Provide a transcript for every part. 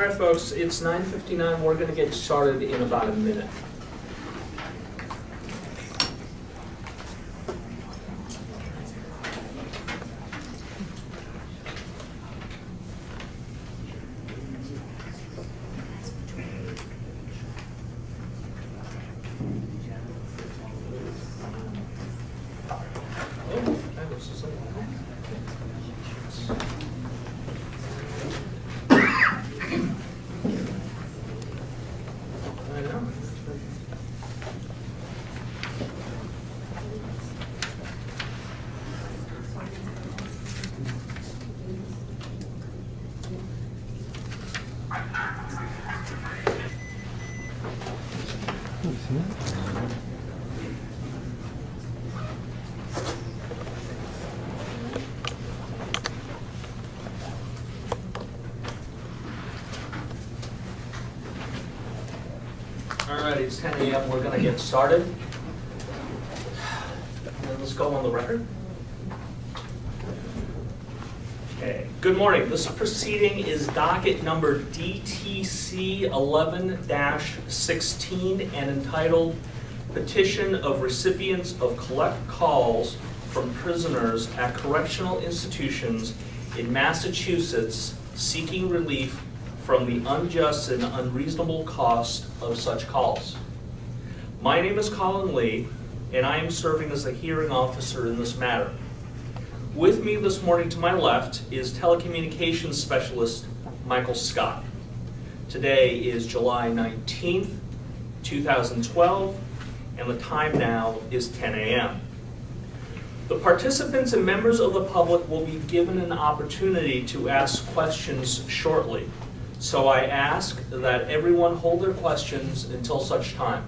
All right, folks, it's 9:59. We're going to get started in about a minute. It's 10 a.m. We're going to get started. And let's go on the record. Okay. Good morning. This proceeding is docket number DTC 11-16 and entitled Petition of Recipients of Collect Calls from Prisoners at Correctional Institutions in Massachusetts seeking relief from the unjust and unreasonable cost of such calls. My name is Colin Lee, and I am serving as the hearing officer in this matter. With me this morning to my left is telecommunications specialist Michael Scott. Today is July 19th, 2012, and the time now is 10 a.m. The participants and members of the public will be given an opportunity to ask questions shortly. So I ask that everyone hold their questions until such time.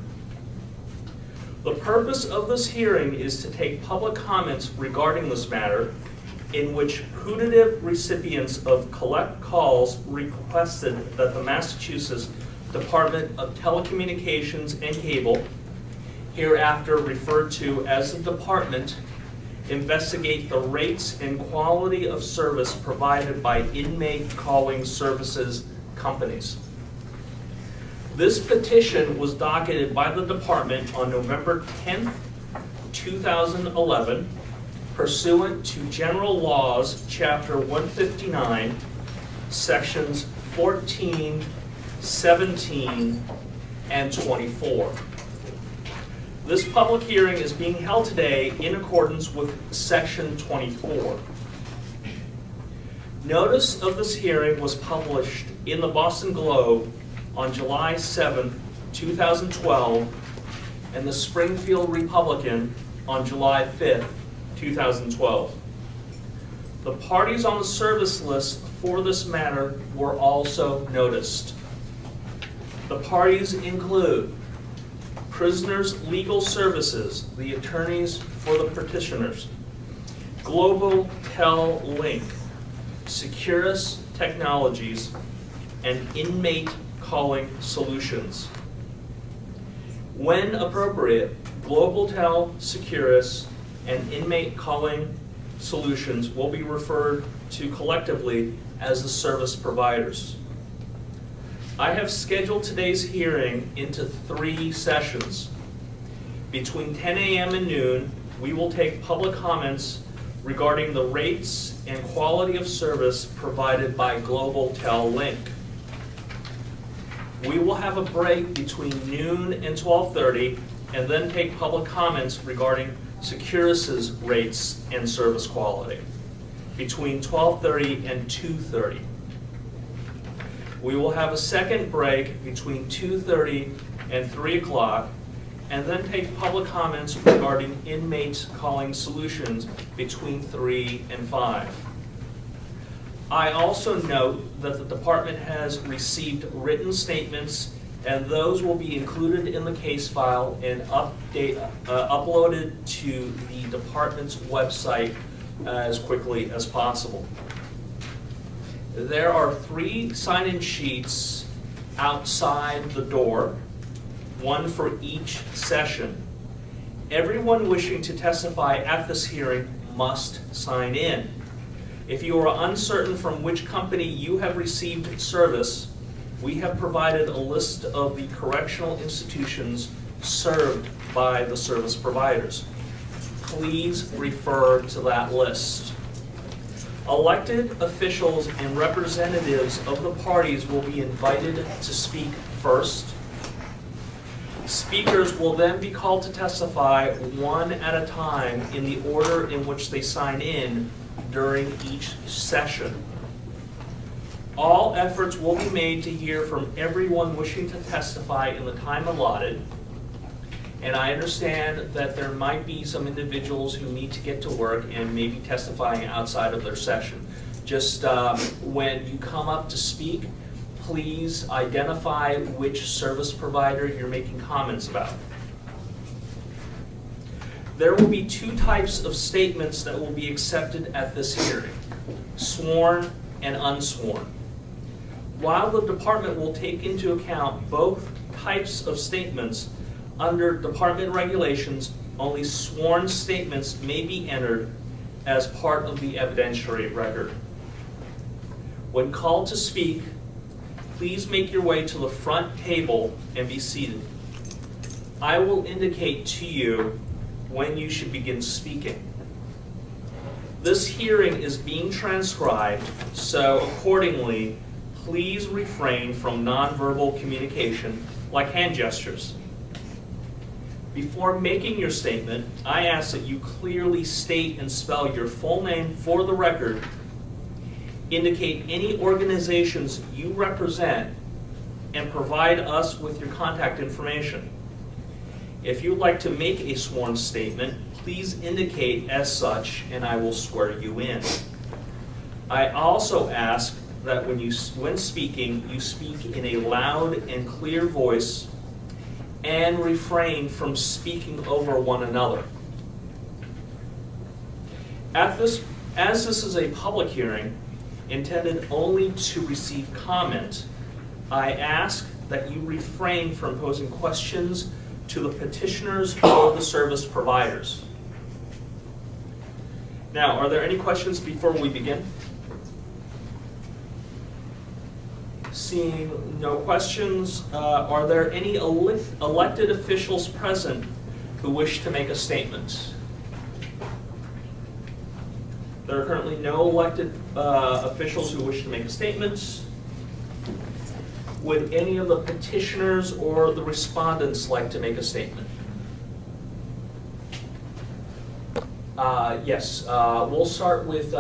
The purpose of this hearing is to take public comments regarding this matter in which putative recipients of collect calls requested that the Massachusetts Department of Telecommunications and Cable, hereafter referred to as the Department, investigate the rates and quality of service provided by inmate calling services companies. This petition was docketed by the department on November 10th, 2011, pursuant to General Laws, Chapter 159, Sections 14, 17, and 24. This public hearing is being held today in accordance with Section 24. Notice of this hearing was published in the Boston Globe on July 7th, 2012, and the Springfield Republican on July 5th, 2012. The parties on the service list for this matter were also noticed. The parties include Prisoners Legal Services, the attorneys for the petitioners, Global Tel Link, Securus Technologies, and Inmate Calling Solutions. When appropriate, Global Tel, Securus, and Inmate Calling Solutions will be referred to collectively as the service providers. I have scheduled today's hearing into 3 sessions. Between 10 a.m. and noon, we will take public comments regarding the rates and quality of service provided by Global Tel Link. We will have a break between noon and 12:30 and then take public comments regarding Securus's rates and service quality between 12:30 and 2:30. We will have a second break between 2:30 and 3 o'clock and then take public comments regarding Inmate Calling Solutions between 3 and 5. I also note that the department has received written statements, and those will be included in the case file and uploaded to the department's website as quickly as possible. There are 3 sign-in sheets outside the door, 1 for each session. Everyone wishing to testify at this hearing must sign in. If you are uncertain from which company you have received service, we have provided a list of the correctional institutions served by the service providers. Please refer to that list. Elected officials and representatives of the parties will be invited to speak first. Speakers will then be called to testify one at a time in the order in which they sign in during each session. All efforts will be made to hear from everyone wishing to testify in the time allotted. And I understand that there might be some individuals who need to get to work and may be testifying outside of their session. Just when you come up to speak, please identify which service provider you're making comments about. There will be two types of statements that will be accepted at this hearing: sworn and unsworn. While the department will take into account both types of statements, under department regulations, only sworn statements may be entered as part of the evidentiary record. When called to speak, please make your way to the front table and be seated. I will indicate to you when you should begin speaking. This hearing is being transcribed, so accordingly, please refrain from nonverbal communication like hand gestures. Before making your statement, I ask that you clearly state and spell your full name for the record, indicate any organizations you represent, and provide us with your contact information. If you'd like to make a sworn statement, please indicate as such, and I will swear you in. I also ask that when speaking, you speak in a loud and clear voice and refrain from speaking over one another. As this is a public hearing intended only to receive comment, I ask that you refrain from posing questions to the petitioners or the service providers. Now, are there any questions before we begin? Seeing no questions, are there any elected officials present who wish to make a statement? There are currently no elected officials who wish to make a statement. Would any of the petitioners or the respondents like to make a statement? Yes, we'll start with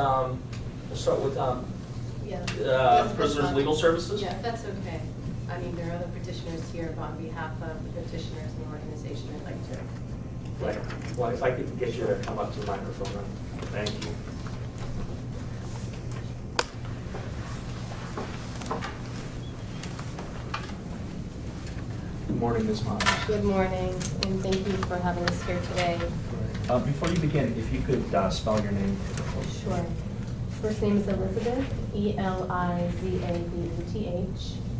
Prisoners Legal Services? Yeah, that's okay. I mean, there are other petitioners here, but on behalf of the petitioners and the organization, I'd like to. Right. Well, if I could get you to come up to the microphone, then. Thank you. Good morning, Ms. Moss. Good morning, and thank you for having us here today. Before you begin, if you could spell your name. Sure. First name is Elizabeth, Elizabeth.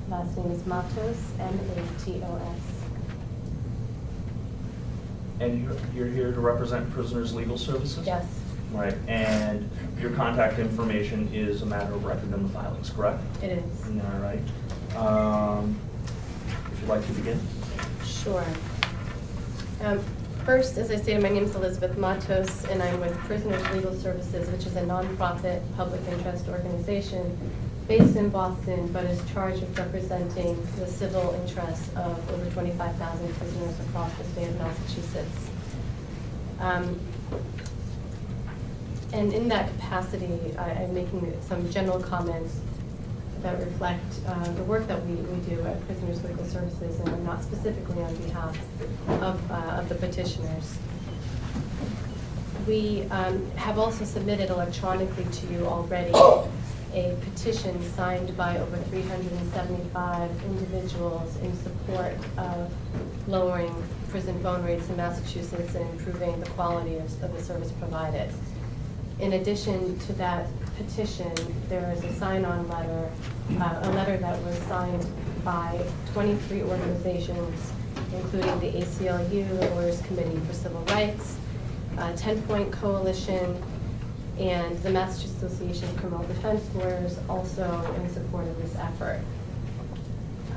Last name is Matos, Matos. And you're here to represent Prisoners Legal Services? Yes. Right, and your contact information is a matter of record in the filings, correct? It is. All right. If you'd like to begin. Sure. First, as I stated, my name is Elizabeth Matos, and I'm with Prisoners Legal Services, which is a nonprofit public interest organization based in Boston, but is charged with representing the civil interests of over 25,000 prisoners across the state of Massachusetts. And in that capacity, I'm making some general comments that reflect the work that we do at Prisoners Legal Services, and not specifically on behalf of the petitioners. We have also submitted electronically to you already a petition signed by over 375 individuals in support of lowering prison phone rates in Massachusetts and improving the quality of the service provided. In addition to that petition, there is a sign-on letter, a letter that was signed by 23 organizations, including the ACLU, the Lawyers Committee for Civil Rights, 10-Point Coalition, and the Massachusetts Association of Criminal Defense Lawyers, also in support of this effort.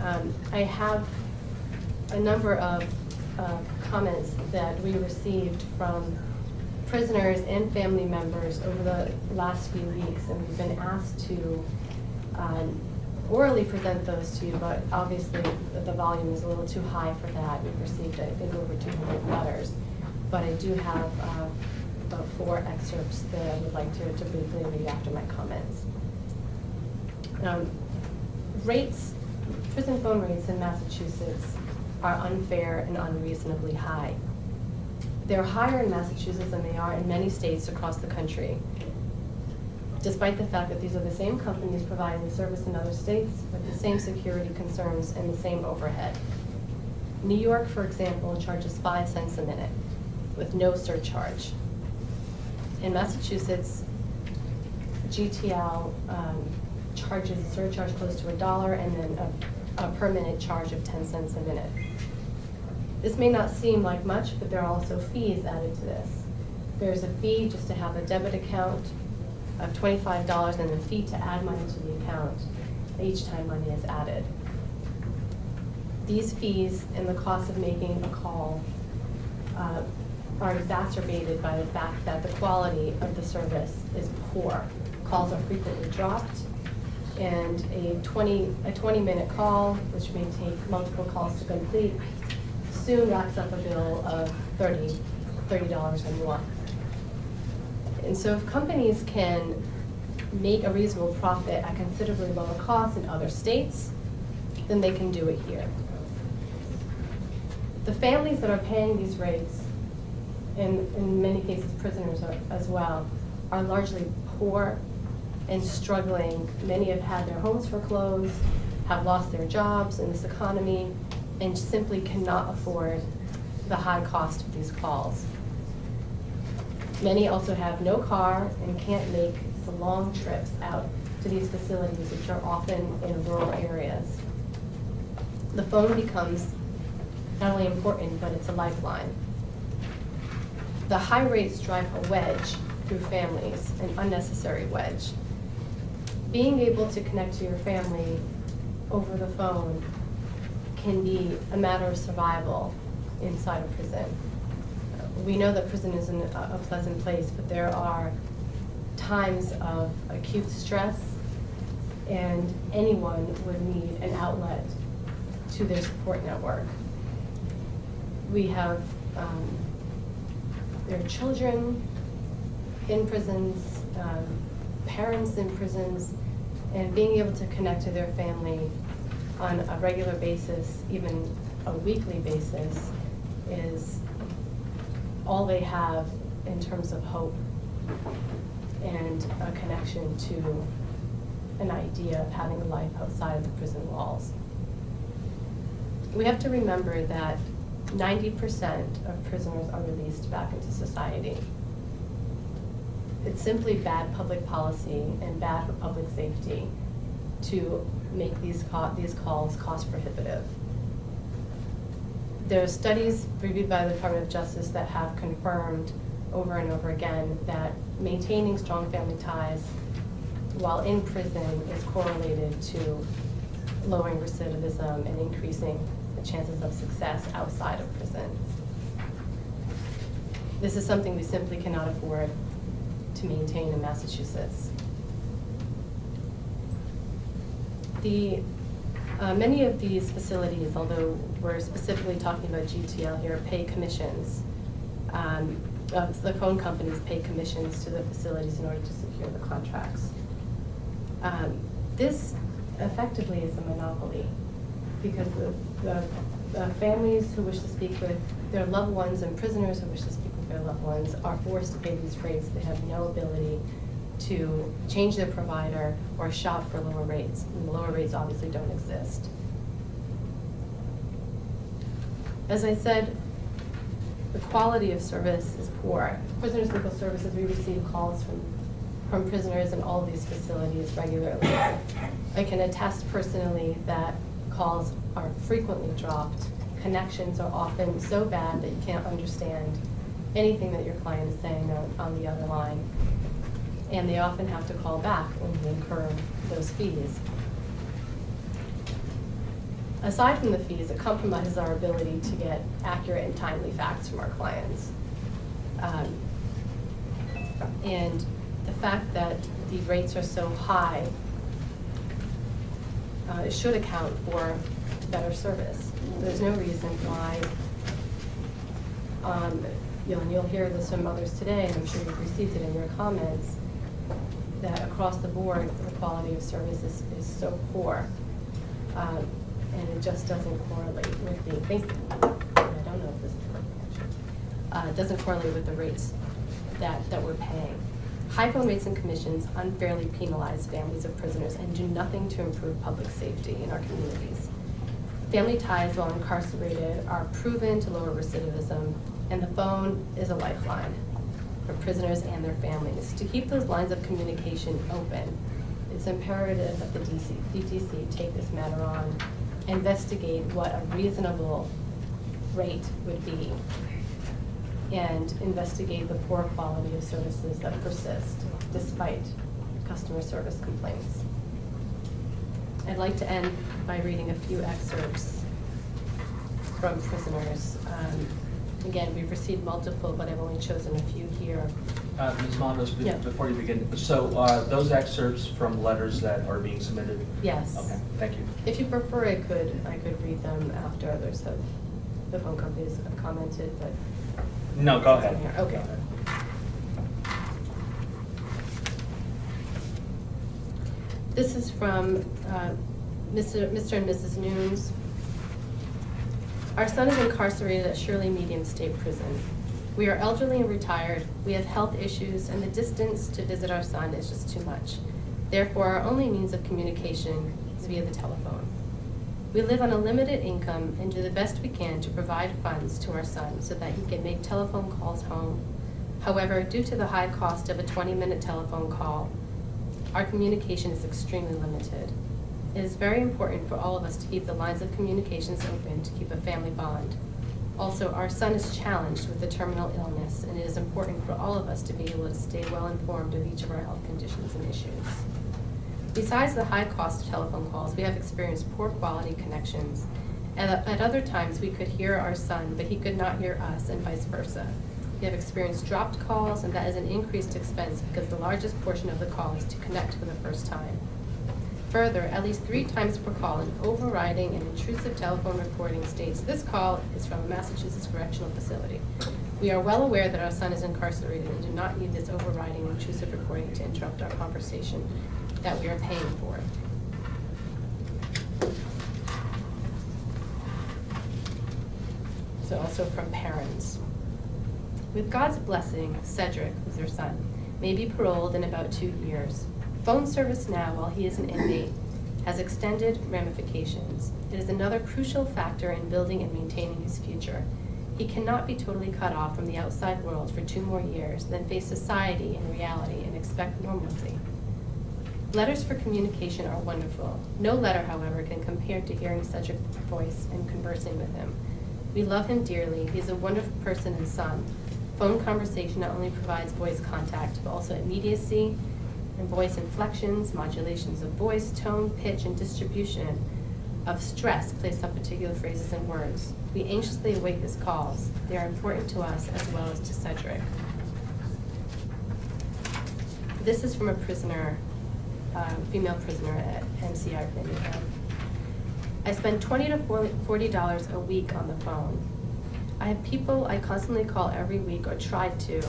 I have a number of comments that we received from prisoners and family members over the last few weeks, and we've been asked to orally present those to you, but obviously the volume is a little too high for that. We've received, I think, over 200 letters, but I do have about 4 excerpts that I would like to briefly read after my comments. Prison phone rates in Massachusetts are unfair and unreasonably high. They're higher in Massachusetts than they are in many states across the country, despite the fact that these are the same companies providing the service in other states with the same security concerns and the same overhead. New York, for example, charges 5 cents a minute with no surcharge. In Massachusetts, GTL charges a surcharge close to $1 and then a per minute charge of 10 cents a minute. This may not seem like much, but there are also fees added to this. There's a fee just to have a debit account of $25 and a fee to add money to the account each time money is added. These fees and the cost of making a call are exacerbated by the fact that the quality of the service is poor. Calls are frequently dropped, and a 20-minute call, which may take multiple calls to complete, soon racks up a bill of $30 or more. And so if companies can make a reasonable profit at considerably lower costs in other states, then they can do it here. The families that are paying these rates, and in many cases prisoners as well, are largely poor and struggling. Many have had their homes foreclosed, have lost their jobs in this economy, and simply cannot afford the high cost of these calls. Many also have no car and can't make the long trips out to these facilities, which are often in rural areas. The phone becomes not only important, but it's a lifeline. The high rates drive a wedge through families, an unnecessary wedge. Being able to connect to your family over the phone can be a matter of survival inside a prison. We know that prison isn't a pleasant place, but there are times of acute stress, and anyone would need an outlet to their support network. We have their children in prisons, parents in prisons, and being able to connect to their family on a regular basis, even a weekly basis, is all they have in terms of hope and a connection to an idea of having a life outside of the prison walls. We have to remember that 90% of prisoners are released back into society. It's simply bad public policy and bad for public safety to make these calls cost prohibitive. There are studies reviewed by the Department of Justice that have confirmed over and over again that maintaining strong family ties while in prison is correlated to lowering recidivism and increasing the chances of success outside of prison. This is something we simply cannot afford to maintain in Massachusetts. Many of these facilities, although we're specifically talking about GTL here, pay commissions. The phone companies pay commissions to the facilities in order to secure the contracts. This effectively is a monopoly, because the families who wish to speak with their loved ones and prisoners who wish to speak with their loved ones are forced to pay these rates. They have no ability to change their provider or shop for lower rates. And the lower rates obviously don't exist. As I said, the quality of service is poor. Prisoners' Legal Services, we receive calls from prisoners in all of these facilities regularly. I can attest personally that calls are frequently dropped. Connections are often so bad that you can't understand anything that your client is saying on the other line. And they often have to call back when you incur those fees. aside from the fees, it compromises our ability to get accurate and timely facts from our clients. And the fact that the rates are so high, it should account for better service. There's no reason why, you know, and you'll hear this from others today, and I'm sure you've received it in your comments, that across the board, the quality of service is so poor. And it just doesn't correlate with the, I don't know if this is correct, actually. It doesn't correlate with the rates that we're paying. High phone rates and commissions unfairly penalize families of prisoners and do nothing to improve public safety in our communities. Family ties while incarcerated are proven to lower recidivism, and the phone is a lifeline for prisoners and their families. To keep those lines of communication open, it's imperative that the DTC take this matter on, investigate what a reasonable rate would be, and investigate the poor quality of services that persist despite customer service complaints. I'd like to end by reading a few excerpts from prisoners. Again, we've received multiple, but I've only chosen a few here. Ms. Mondos, Yeah. before you begin, so those excerpts from letters that are being submitted? Yes. Okay, thank you. If you prefer, I could read them after others have, the phone companies have commented, but. No, go ahead. Okay. Go ahead. This is from Mr. and Mrs. Nunes. Our son is incarcerated at Shirley Medium State Prison. We are elderly and retired. We have health issues, and the distance to visit our son is just too much. Therefore, our only means of communication is via the telephone. We live on a limited income and do the best we can to provide funds to our son so that he can make telephone calls home. However, due to the high cost of a 20-minute telephone call, our communication is extremely limited. It is very important for all of us to keep the lines of communications open to keep a family bond. Also, our son is challenged with a terminal illness, and it is important for all of us to be able to stay well informed of each of our health conditions and issues. Besides the high cost of telephone calls, we have experienced poor quality connections. At other times, we could hear our son, but he could not hear us, and vice versa. We have experienced dropped calls, and that is an increased expense because the largest portion of the call is to connect for the first time. Further, at least 3 times per call, an overriding and intrusive telephone recording states, "This call is from a Massachusetts correctional facility." We are well aware that our son is incarcerated and do not need this overriding and intrusive recording to interrupt our conversation that we are paying for. So also from parents. With God's blessing, Cedric, who's their son, may be paroled in about 2 years. Phone service now, while he is an inmate, has extended ramifications. It is another crucial factor in building and maintaining his future. He cannot be totally cut off from the outside world for 2 more years, then face society in reality and expect normalcy. Letters for communication are wonderful. No letter, however, can compare to hearing Cedric's voice and conversing with him. We love him dearly. He's a wonderful person and son. Phone conversation not only provides voice contact, but also immediacy and voice inflections, modulations of voice, tone, pitch, and distribution of stress placed on particular phrases and words. We anxiously await his calls. They are important to us as well as to Cedric. This is from a prisoner, female prisoner at MCR Birmingham. I spend $20 to $40 a week on the phone. I have people I constantly call every week or tried to,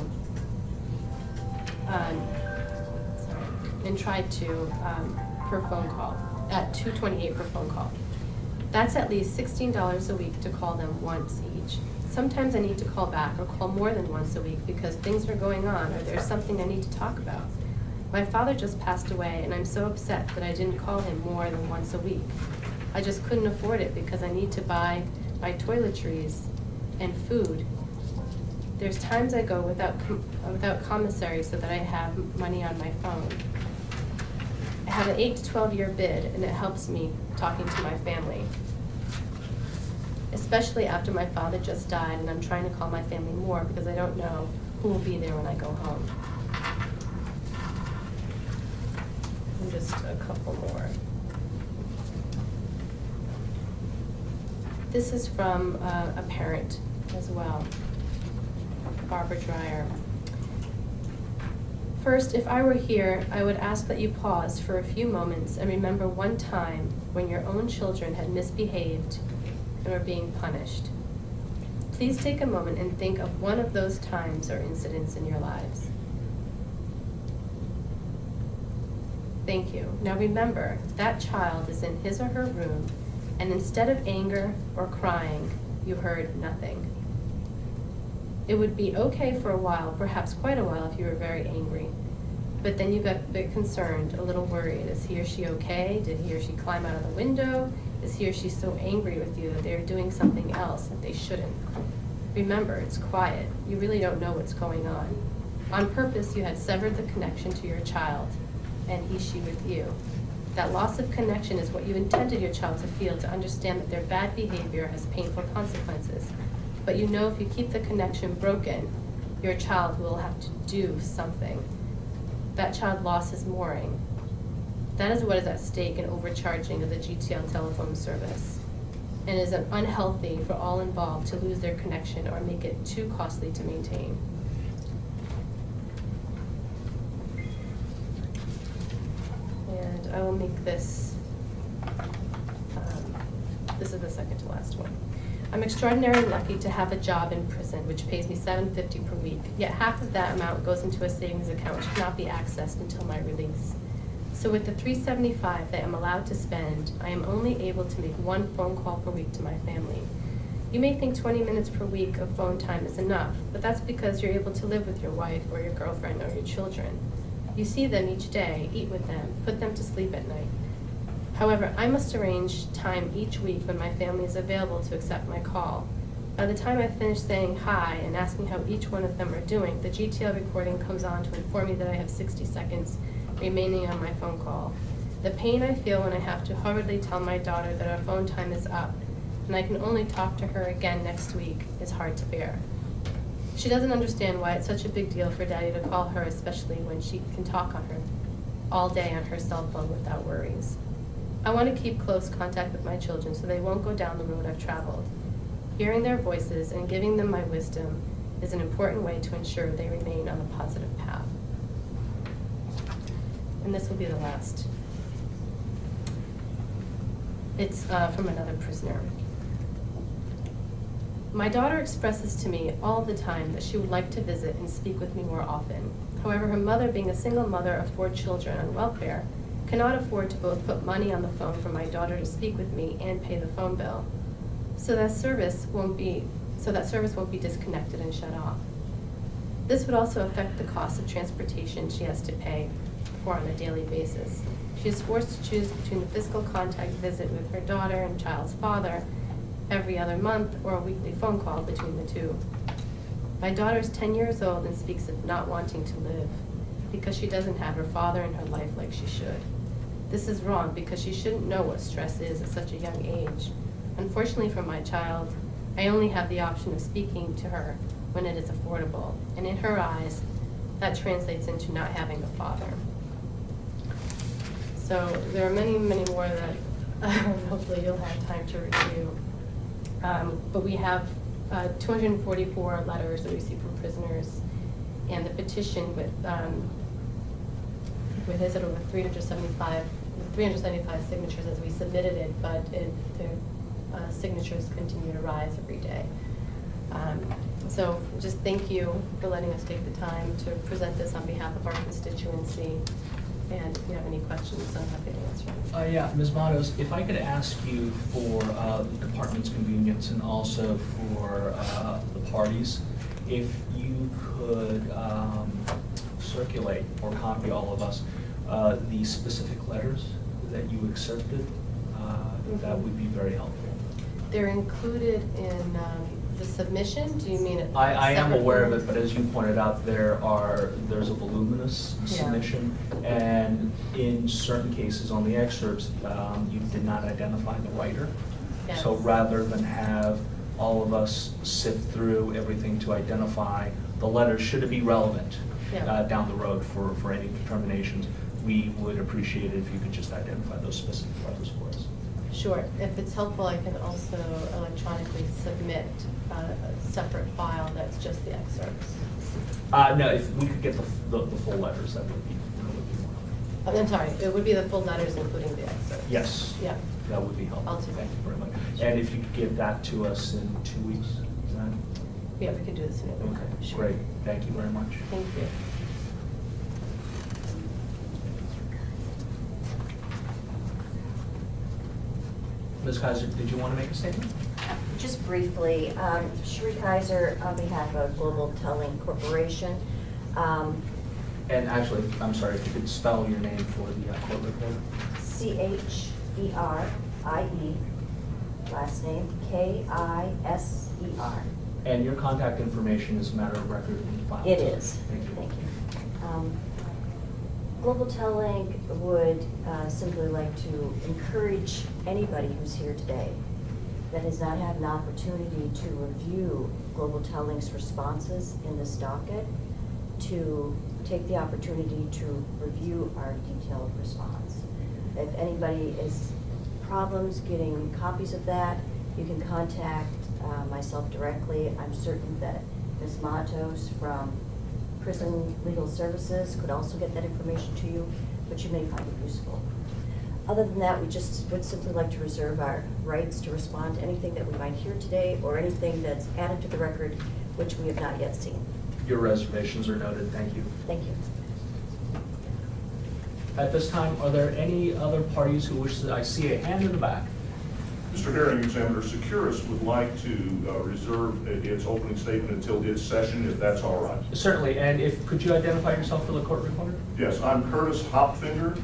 per phone call, at $2.28 per phone call. That's at least $16 a week to call them once each. Sometimes I need to call back or call more than once a week because things are going on or there's something I need to talk about. My father just passed away and I'm so upset that I didn't call him more than once a week. I just couldn't afford it because I need to buy my toiletries and food. There's times I go without commissary so that I have money on my phone. I have an 8 to 12 year bid and it helps me talking to my family. Especially after my father just died and I'm trying to call my family more because I don't know who will be there when I go home. And just a couple more. This is from a parent as well, Barbara Dreyer. First, if I were here, I would ask that you pause for a few moments and remember one time when your own children had misbehaved and were being punished. Please take a moment and think of one of those times or incidents in your lives. Thank you. Now remember, that child is in his or her room, and instead of anger or crying, you heard nothing. It would be okay for a while, perhaps quite a while, if you were very angry. But then you got a bit concerned, a little worried. Is he or she okay? Did he or she climb out of the window? Is he or she so angry with you that they're doing something else that they shouldn't? Remember, it's quiet. You really don't know what's going on. On purpose, you had severed the connection to your child, and she with you. That loss of connection is what you intended your child to feel, to understand that their bad behavior has painful consequences. But you know if you keep the connection broken, your child will have to do something. That child lost his mooring. That is what is at stake in overcharging of the GTL telephone service. And it is unhealthy for all involved to lose their connection or make it too costly to maintain. And I will make this, this is the second to last one. I'm extraordinarily lucky to have a job in prison, which pays me $7.50 per week. Yet half of that amount goes into a savings account, which cannot be accessed until my release. So with the $3.75 that I'm allowed to spend, I am only able to make one phone call per week to my family. You may think 20 minutes per week of phone time is enough, but that's because you're able to live with your wife or your girlfriend or your children. You see them each day, eat with them, put them to sleep at night. However, I must arrange time each week when my family is available to accept my call. By the time I finish saying hi and asking how each one of them are doing, the GTL recording comes on to inform me that I have 60 seconds remaining on my phone call. The pain I feel when I have to hurriedly tell my daughter that our phone time is up and I can only talk to her again next week is hard to bear. She doesn't understand why it's such a big deal for Daddy to call her, especially when she can talk on her all day on her cell phone without worries. I want to keep close contact with my children so they won't go down the road I've traveled. Hearing their voices and giving them my wisdom is an important way to ensure they remain on a positive path. And this will be the last. It's from another prisoner. My daughter expresses to me all the time that she would like to visit and speak with me more often. However, her mother, being a single mother of 4 children on welfare, cannot afford to both put money on the phone for my daughter to speak with me and pay the phone bill. So that service won't be disconnected and shut off. This would also affect the cost of transportation she has to pay for on a daily basis. She is forced to choose between the physical contact visit with her daughter and child's father every other month or a weekly phone call between the two. My daughter is 10 years old and speaks of not wanting to live because she doesn't have her father in her life like she should. This is wrong because she shouldn't know what stress is at such a young age. Unfortunately for my child, I only have the option of speaking to her when it is affordable, and in her eyes, that translates into not having a father. So there are many, many more that hopefully you'll have time to review. But we have 244 letters that we received from prisoners, and the petition with is it over 375 signatures as we submitted it, but the signatures continue to rise every day. So just thank you for letting us take the time to present this on behalf of our constituency. And if you have any questions, I'm happy to answer them. Yeah, Ms. Matos, if I could ask you for the department's convenience and also for the parties, if you could circulate or copy all of us the specific letters that you accepted, that would be very helpful. They're included in the submission? Do you mean it? I am aware of it, but as you pointed out, there's a voluminous submission, and in certain cases on the excerpts, you did not identify the writer. Yes. So rather than have all of us sift through everything to identify the letters, should it be relevant down the road for any determinations, we would appreciate it if you could just identify those specific letters for us. Sure. If it's helpful, I can also electronically submit a separate file that's just the excerpts. No, if we could get the full letters, that would be more. I'm sorry, it would be the full letters including the excerpts. Yes. Yeah. That would be helpful. I'll do that. Thank you very much. And if you could give that to us in 2 weeks, is that? Yeah, we can do this in a minute. Okay, Sure. great. Thank you very much. Thank you. Ms. Kaiser, did you want to make a statement? Just briefly, Sheree Kaiser on behalf of Global Telling Corporation. And actually, I'm sorry, if you could spell your name for the court reporter. Cherie, last name Kiser. And your contact information is a matter of record in the file. It is. Thank you. Thank you. Global Telling would simply like to encourage anybody who's here today that has not had an opportunity to review Global Telling's responses in this docket to take the opportunity to review our detailed response. If anybody has problems getting copies of that, you can contact myself directly. I'm certain that Ms. Matos from Prison Legal Services could also get that information to you, but you may find it useful. Other than that, we just would simply like to reserve our rights to respond to anything that we might hear today or anything that's added to the record which we have not yet seen. Your reservations are noted. Thank you. Thank you. At this time, are there any other parties who wish to, I see a hand in the back. Mr. Hearing, Examiner Securus would like to reserve its opening statement until its session, if that's all right. Certainly, and if, could you identify yourself for the court reporter? Yes, I'm Curtis Hopfinger,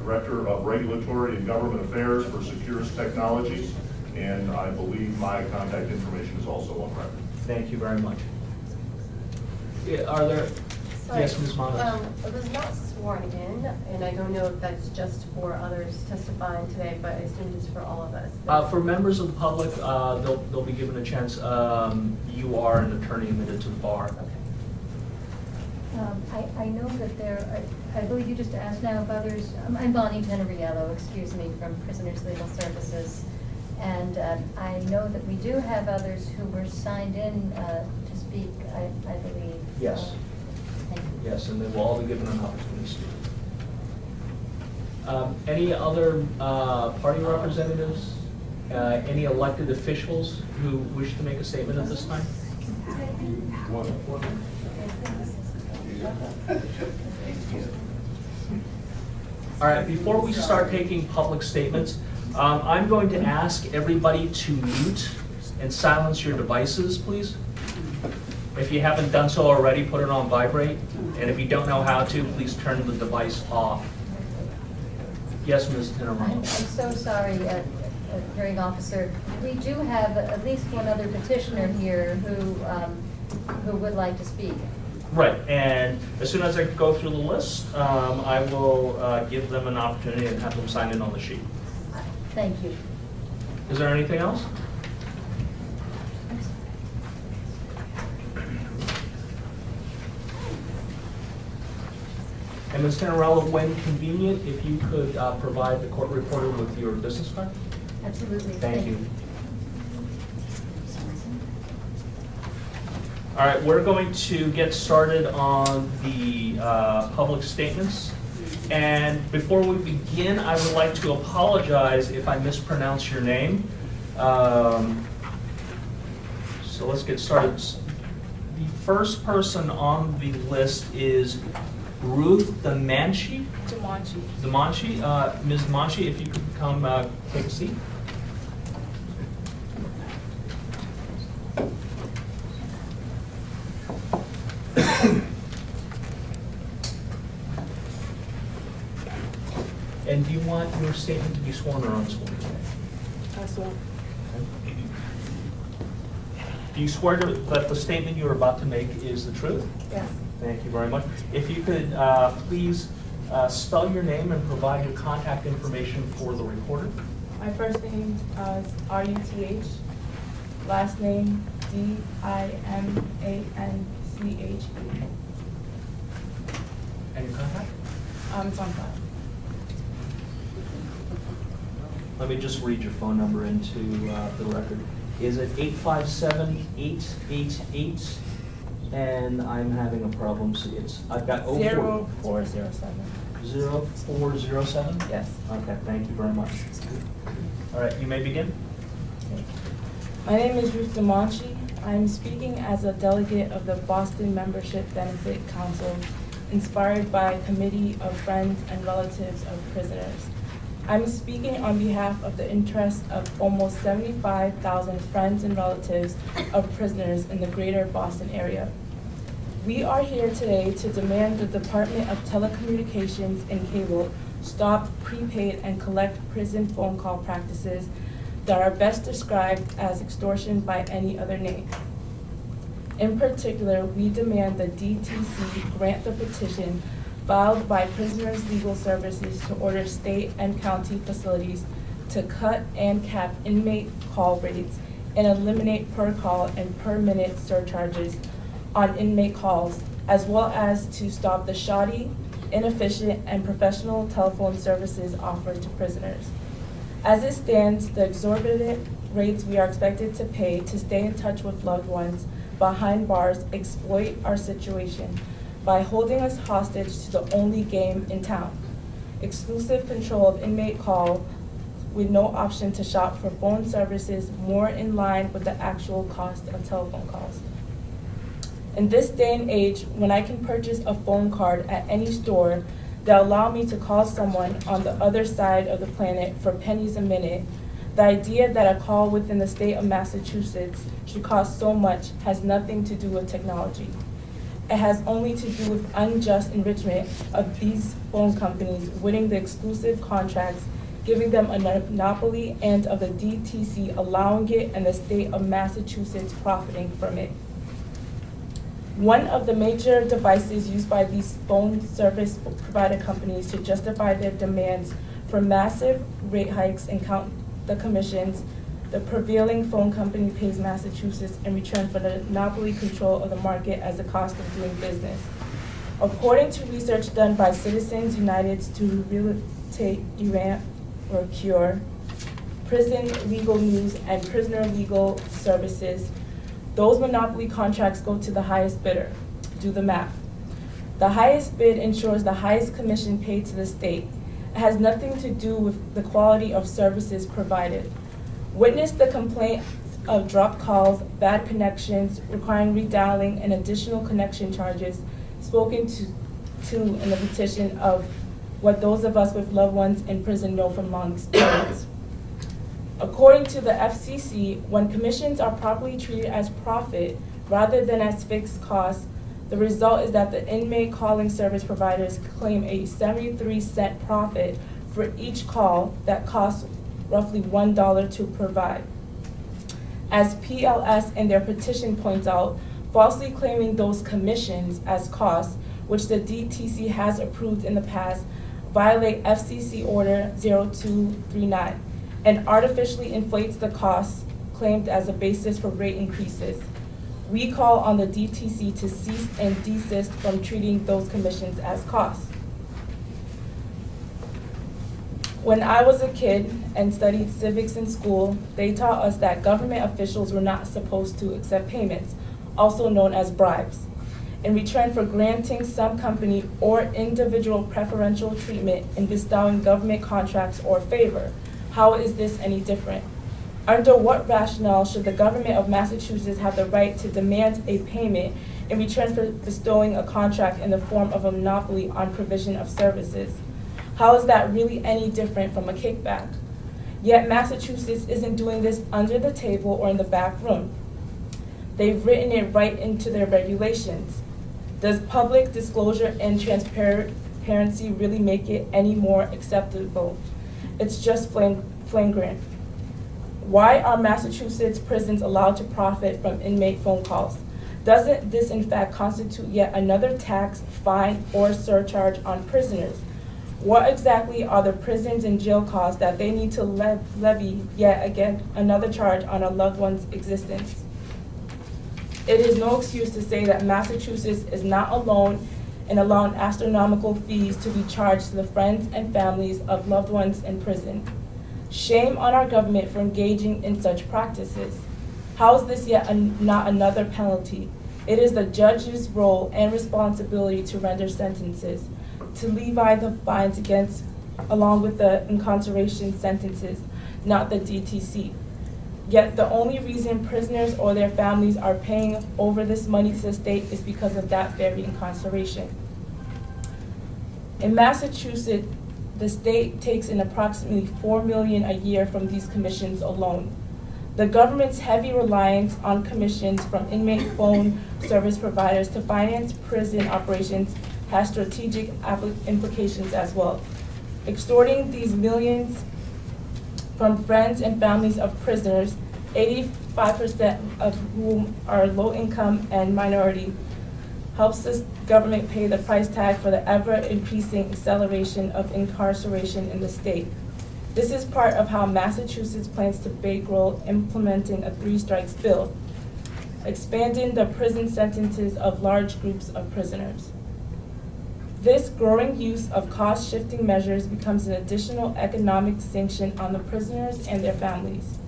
Director of Regulatory and Government Affairs for Securus Technologies, and I believe my contact information is also on record. Thank you very much. Are there, Sorry. yes, Ms. Matos? I was not sworn in, and I don't know if that's just for others testifying today, but I assume it's for all of us. For members of the public, they'll be given a chance. You are an attorney admitted to the bar. I know that I believe you just asked now if others, I'm Bonnie Teneriello, excuse me, from Prisoners Legal Services. And I know that we do have others who were signed in to speak, I believe. Yes. Thank you. Yes, and they will all be given an opportunity to speak. Any other party representatives? Any elected officials who wish to make a statement at this time? All right, before we start taking public statements, I'm going to ask everybody to mute and silence your devices, please. If you haven't done so already, put it on vibrate. And if you don't know how to, please turn the device off. Yes, Ms. I'm Teneriello. so sorry, hearing officer. We do have at least one other petitioner here who would like to speak. Right, and as soon as I go through the list, I will give them an opportunity and have them sign in on the sheet. Thank you. Is there anything else? And Ms. Teneriello, when convenient, if you could provide the court reporter with your business card? Absolutely. Thank you. All right, we're going to get started on the public statements. And before we begin, I would like to apologize if I mispronounce your name. So let's get started. The first person on the list is Ruth Demanchi. Demanchi. Ms. Demanchi, if you could come take a seat. And do you want your statement to be sworn or unsworn today? Sworn. Do you swear that the statement you're about to make is the truth? Yes. Thank you very much. If you could please spell your name and provide your contact information for the recorder. My first name is R-U-T-H. Last name D-I-M-A-N-C-H-E. And your contact? It's on file. Let me just read your phone number into the record. Is it 857-888? And I'm having a problem. See, I've got 0407. 0407? Yes. Okay, thank you very much. All right, you may begin. My name is Ruth DeMonchi. I'm speaking as a delegate of the Boston Membership Benefit Council, inspired by a committee of friends and relatives of prisoners. I'm speaking on behalf of the interests of almost 75,000 friends and relatives of prisoners in the greater Boston area. We are here today to demand the Department of Telecommunications and Cable stop prepaid and collect prison phone call practices that are best described as extortion by any other name. In particular, we demand the DTC grant the petition filed by Prisoners Legal Services to order state and county facilities to cut and cap inmate call rates and eliminate per call and per minute surcharges on inmate calls, as well as to stop the shoddy, inefficient, and professional telephone services offered to prisoners. As it stands, the exorbitant rates we are expected to pay to stay in touch with loved ones behind bars exploit our situation by holding us hostage to the only game in town: exclusive control of inmate call with no option to shop for phone services more in line with the actual cost of telephone calls. In this day and age, when I can purchase a phone card at any store that allow me to call someone on the other side of the planet for pennies a minute, the idea that a call within the state of Massachusetts should cost so much has nothing to do with technology. It has only to do with unjust enrichment of these phone companies winning the exclusive contracts, giving them a monopoly, and of the DTC allowing it and the state of Massachusetts profiting from it. One of the major devices used by these phone service provider companies to justify their demands for massive rate hikes and count the commissions the prevailing phone company pays Massachusetts in return for the monopoly control of the market as the cost of doing business. According to research done by Citizens United to Rehabilitate or Cure, Prison Legal News, and Prisoner Legal Services, those monopoly contracts go to the highest bidder. Do the math. The highest bid ensures the highest commission paid to the state. It has nothing to do with the quality of services provided. Witness the complaints of dropped calls, bad connections, requiring redialing, and additional connection charges spoken to in the petition of what those of us with loved ones in prison know from long experience. According to the FCC, when commissions are properly treated as profit rather than as fixed costs, the result is that the inmate calling service providers claim a 73-cent profit for each call that costs roughly $1 to provide. As PLS in their petition points out, falsely claiming those commissions as costs, which the DTC has approved in the past, violate FCC Order 0239 and artificially inflates the costs claimed as a basis for rate increases. We call on the DTC to cease and desist from treating those commissions as costs. When I was a kid and studied civics in school, they taught us that government officials were not supposed to accept payments, also known as bribes, in return for granting some company or individual preferential treatment in bestowing government contracts or favor. How is this any different? Under what rationale should the government of Massachusetts have the right to demand a payment in return for bestowing a contract in the form of a monopoly on provision of services? How is that really any different from a kickback? Yet Massachusetts isn't doing this under the table or in the back room. They've written it right into their regulations. Does public disclosure and transparency really make it any more acceptable? It's just flagrant. Why are Massachusetts prisons allowed to profit from inmate phone calls? Doesn't this in fact constitute yet another tax, fine, or surcharge on prisoners? What exactly are the prisons and jail costs that they need to levy yet again another charge on a loved one's existence? It is no excuse to say that Massachusetts is not alone in allowing astronomical fees to be charged to the friends and families of loved ones in prison. Shame on our government for engaging in such practices. How is this yet not another penalty? It is the judge's role and responsibility to render sentences, to levy the fines against, along with the incarceration sentences, not the DTC. Yet the only reason prisoners or their families are paying over this money to the state is because of that very incarceration. In Massachusetts, the state takes in approximately $4 million a year from these commissions alone. The government's heavy reliance on commissions from inmate phone service providers to finance prison operations has strategic implications as well. Extorting these millions from friends and families of prisoners, 85% of whom are low income and minority, helps this government pay the price tag for the ever-increasing acceleration of incarceration in the state. This is part of how Massachusetts plans to bankroll implementing a 3 strikes bill, expanding the prison sentences of large groups of prisoners. This growing use of cost-shifting measures becomes an additional economic sanction on the prisoners and their families.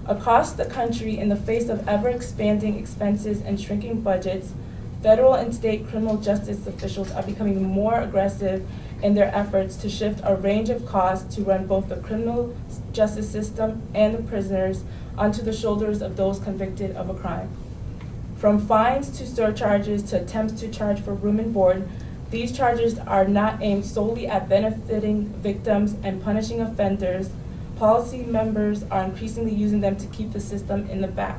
Across the country, in the face of ever-expanding expenses and shrinking budgets, federal and state criminal justice officials are becoming more aggressive in their efforts to shift a range of costs to run both the criminal justice system and the prisoners onto the shoulders of those convicted of a crime. From fines to surcharges to attempts to charge for room and board, these charges are not aimed solely at benefiting victims and punishing offenders. Policy members are increasingly using them to keep the system in the back.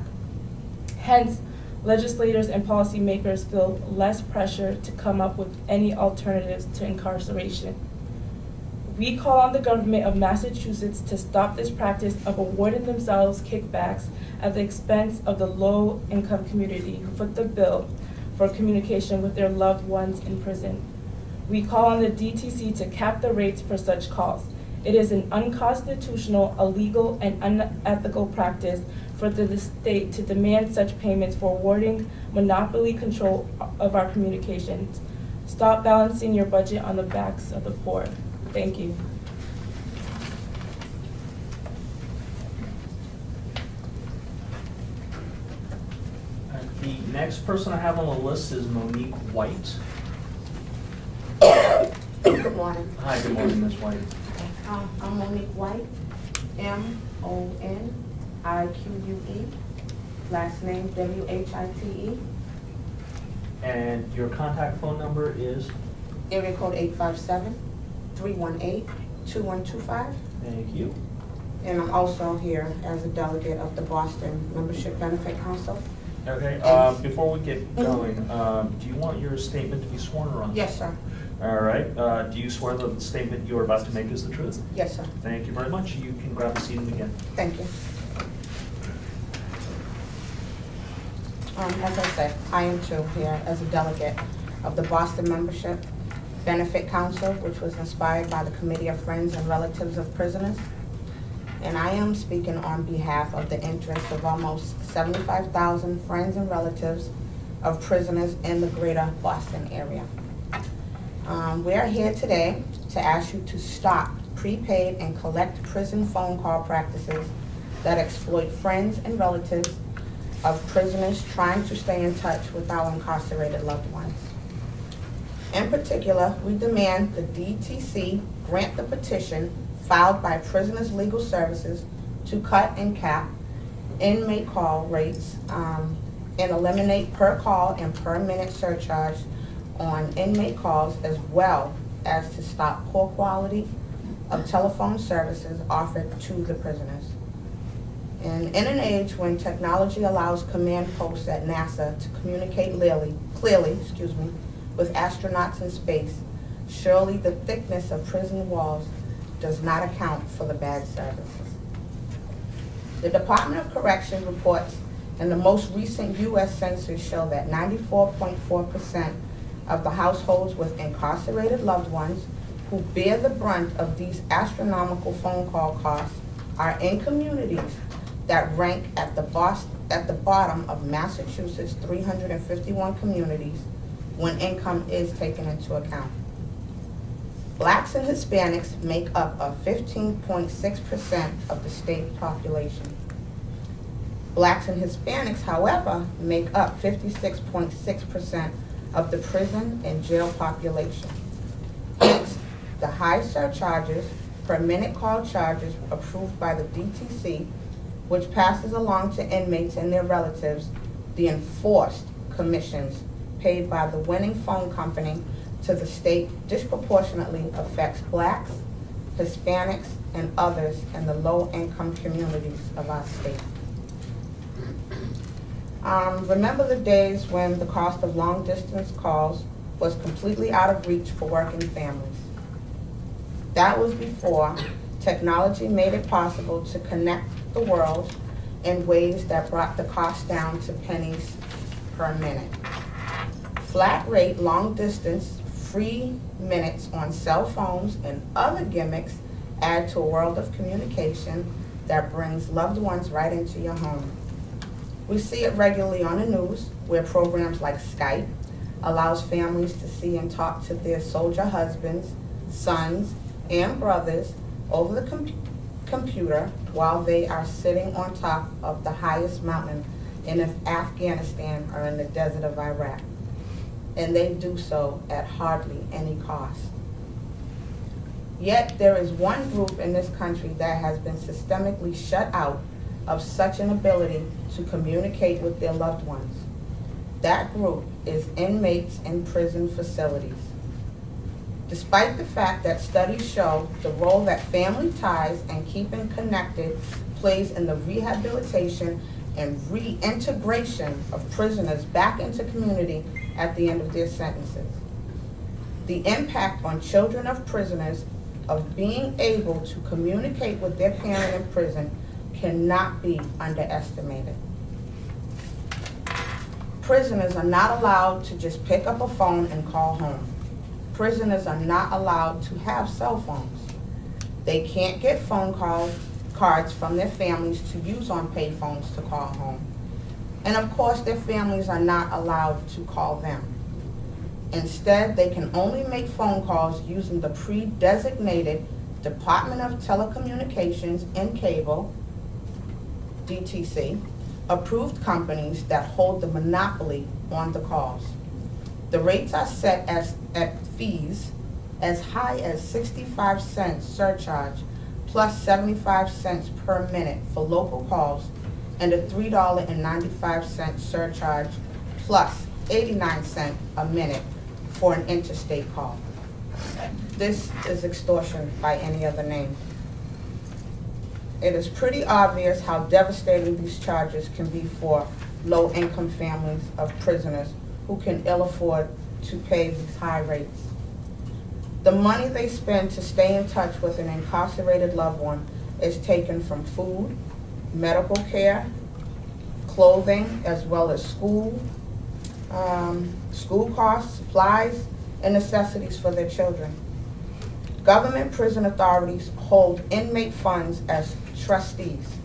Hence, legislators and policymakers feel less pressure to come up with any alternatives to incarceration. We call on the government of Massachusetts to stop this practice of awarding themselves kickbacks at the expense of the low-income community who foot the bill for communication with their loved ones in prison. We call on the DTC to cap the rates for such calls. It is an unconstitutional, illegal, and unethical practice for the state to demand such payments for awarding monopoly control of our communications. Stop balancing your budget on the backs of the poor. Thank you. The next person I have on the list is Monique White. Good morning. Hi, good morning, Ms. White. I'm Monique White, MoniQue, last name WHITE, And your contact phone number is? area code 857-318-2125. Thank you. And I'm also here as a delegate of the Boston Membership Benefit Council. Okay, before we get going, do you want your statement to be sworn or on? Yes, sir. All right, do you swear that the statement you are about to make is the truth? Yes, sir. Thank you very much. You can grab a seat and begin. Thank you. As I said, I am too here as a delegate of the Boston Membership Benefit Council, which was inspired by the Committee of Friends and Relatives of Prisoners. And I am speaking on behalf of the interests of almost 75,000 friends and relatives of prisoners in the greater Boston area. We are here today to ask you to stop prepaid and collect prison phone call practices that exploit friends and relatives of prisoners trying to stay in touch with our incarcerated loved ones. In particular, we demand the DTC grant the petition filed by Prisoners Legal Services to cut and cap inmate call rates and eliminate per call and per minute surcharge on inmate calls, as well as to stop poor quality of telephone services offered to the prisoners. And in an age when technology allows command posts at NASA to communicate clearly, with astronauts in space, surely the thickness of prison walls does not account for the bad services. The Department of Corrections reports in the most recent U.S. Census show that 94.4% of the households with incarcerated loved ones who bear the brunt of these astronomical phone call costs are in communities that rank at the bottom of Massachusetts' 351 communities when income is taken into account. Blacks and Hispanics make up 15.6% of the state population. Blacks and Hispanics, however, make up 56.6% of the prison and jail population. Hence, the high surcharges per minute call charges approved by the DTC, which passes along to inmates and their relatives the enforced commissions paid by the winning phone company to the state disproportionately affects Blacks, Hispanics, and others in the low-income communities of our state. Remember the days when the cost of long-distance calls was completely out of reach for working families. That was before technology made it possible to connect the world in ways that brought the cost down to pennies per minute. Flat rate, long distance, free minutes on cell phones and other gimmicks add to a world of communication that brings loved ones right into your home. We see it regularly on the news, where programs like Skype allows families to see and talk to their soldier husbands, sons, and brothers over the computer while they are sitting on top of the highest mountain in Afghanistan or in the desert of Iraq. And they do so at hardly any cost. Yet there is one group in this country that has been systemically shut out of such an ability to communicate with their loved ones. That group is inmates in prison facilities. Despite the fact that studies show the role that family ties and keeping connected plays in the rehabilitation and reintegration of prisoners back into community at the end of their sentences. The impact on children of prisoners of being able to communicate with their parent in prison cannot be underestimated. Prisoners are not allowed to just pick up a phone and call home. Prisoners are not allowed to have cell phones. They can't get phone cards from their families to use on payphones to call home. And of course, their families are not allowed to call them. Instead, they can only make phone calls using the pre-designated Department of Telecommunications and Cable, DTC, approved companies that hold the monopoly on the calls. The rates are set at fees as high as 65 cents surcharge plus 75 cents per minute for local calls and a $3.95 surcharge plus 89 cents a minute for an interstate call. This is extortion by any other name. It is pretty obvious how devastating these charges can be for low-income families of prisoners who can ill afford to pay these high rates. The money they spend to stay in touch with an incarcerated loved one is taken from food, medical care, clothing, as well as school costs, supplies, and necessities for their children. Government prison authorities hold inmate funds as trustees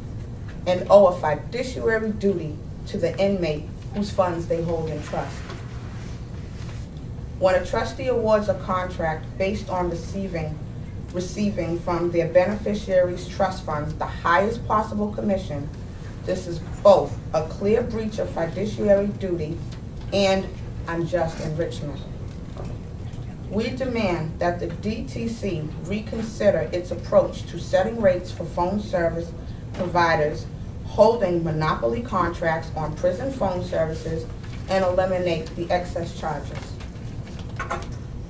and owe a fiduciary duty to the inmate whose funds they hold in trust. When a trustee awards a contract based on receiving from their beneficiaries' trust funds the highest possible commission, this is both a clear breach of fiduciary duty and unjust enrichment. We demand that the DTC reconsider its approach to setting rates for phone service providers holding monopoly contracts on prison phone services and eliminate the excess charges.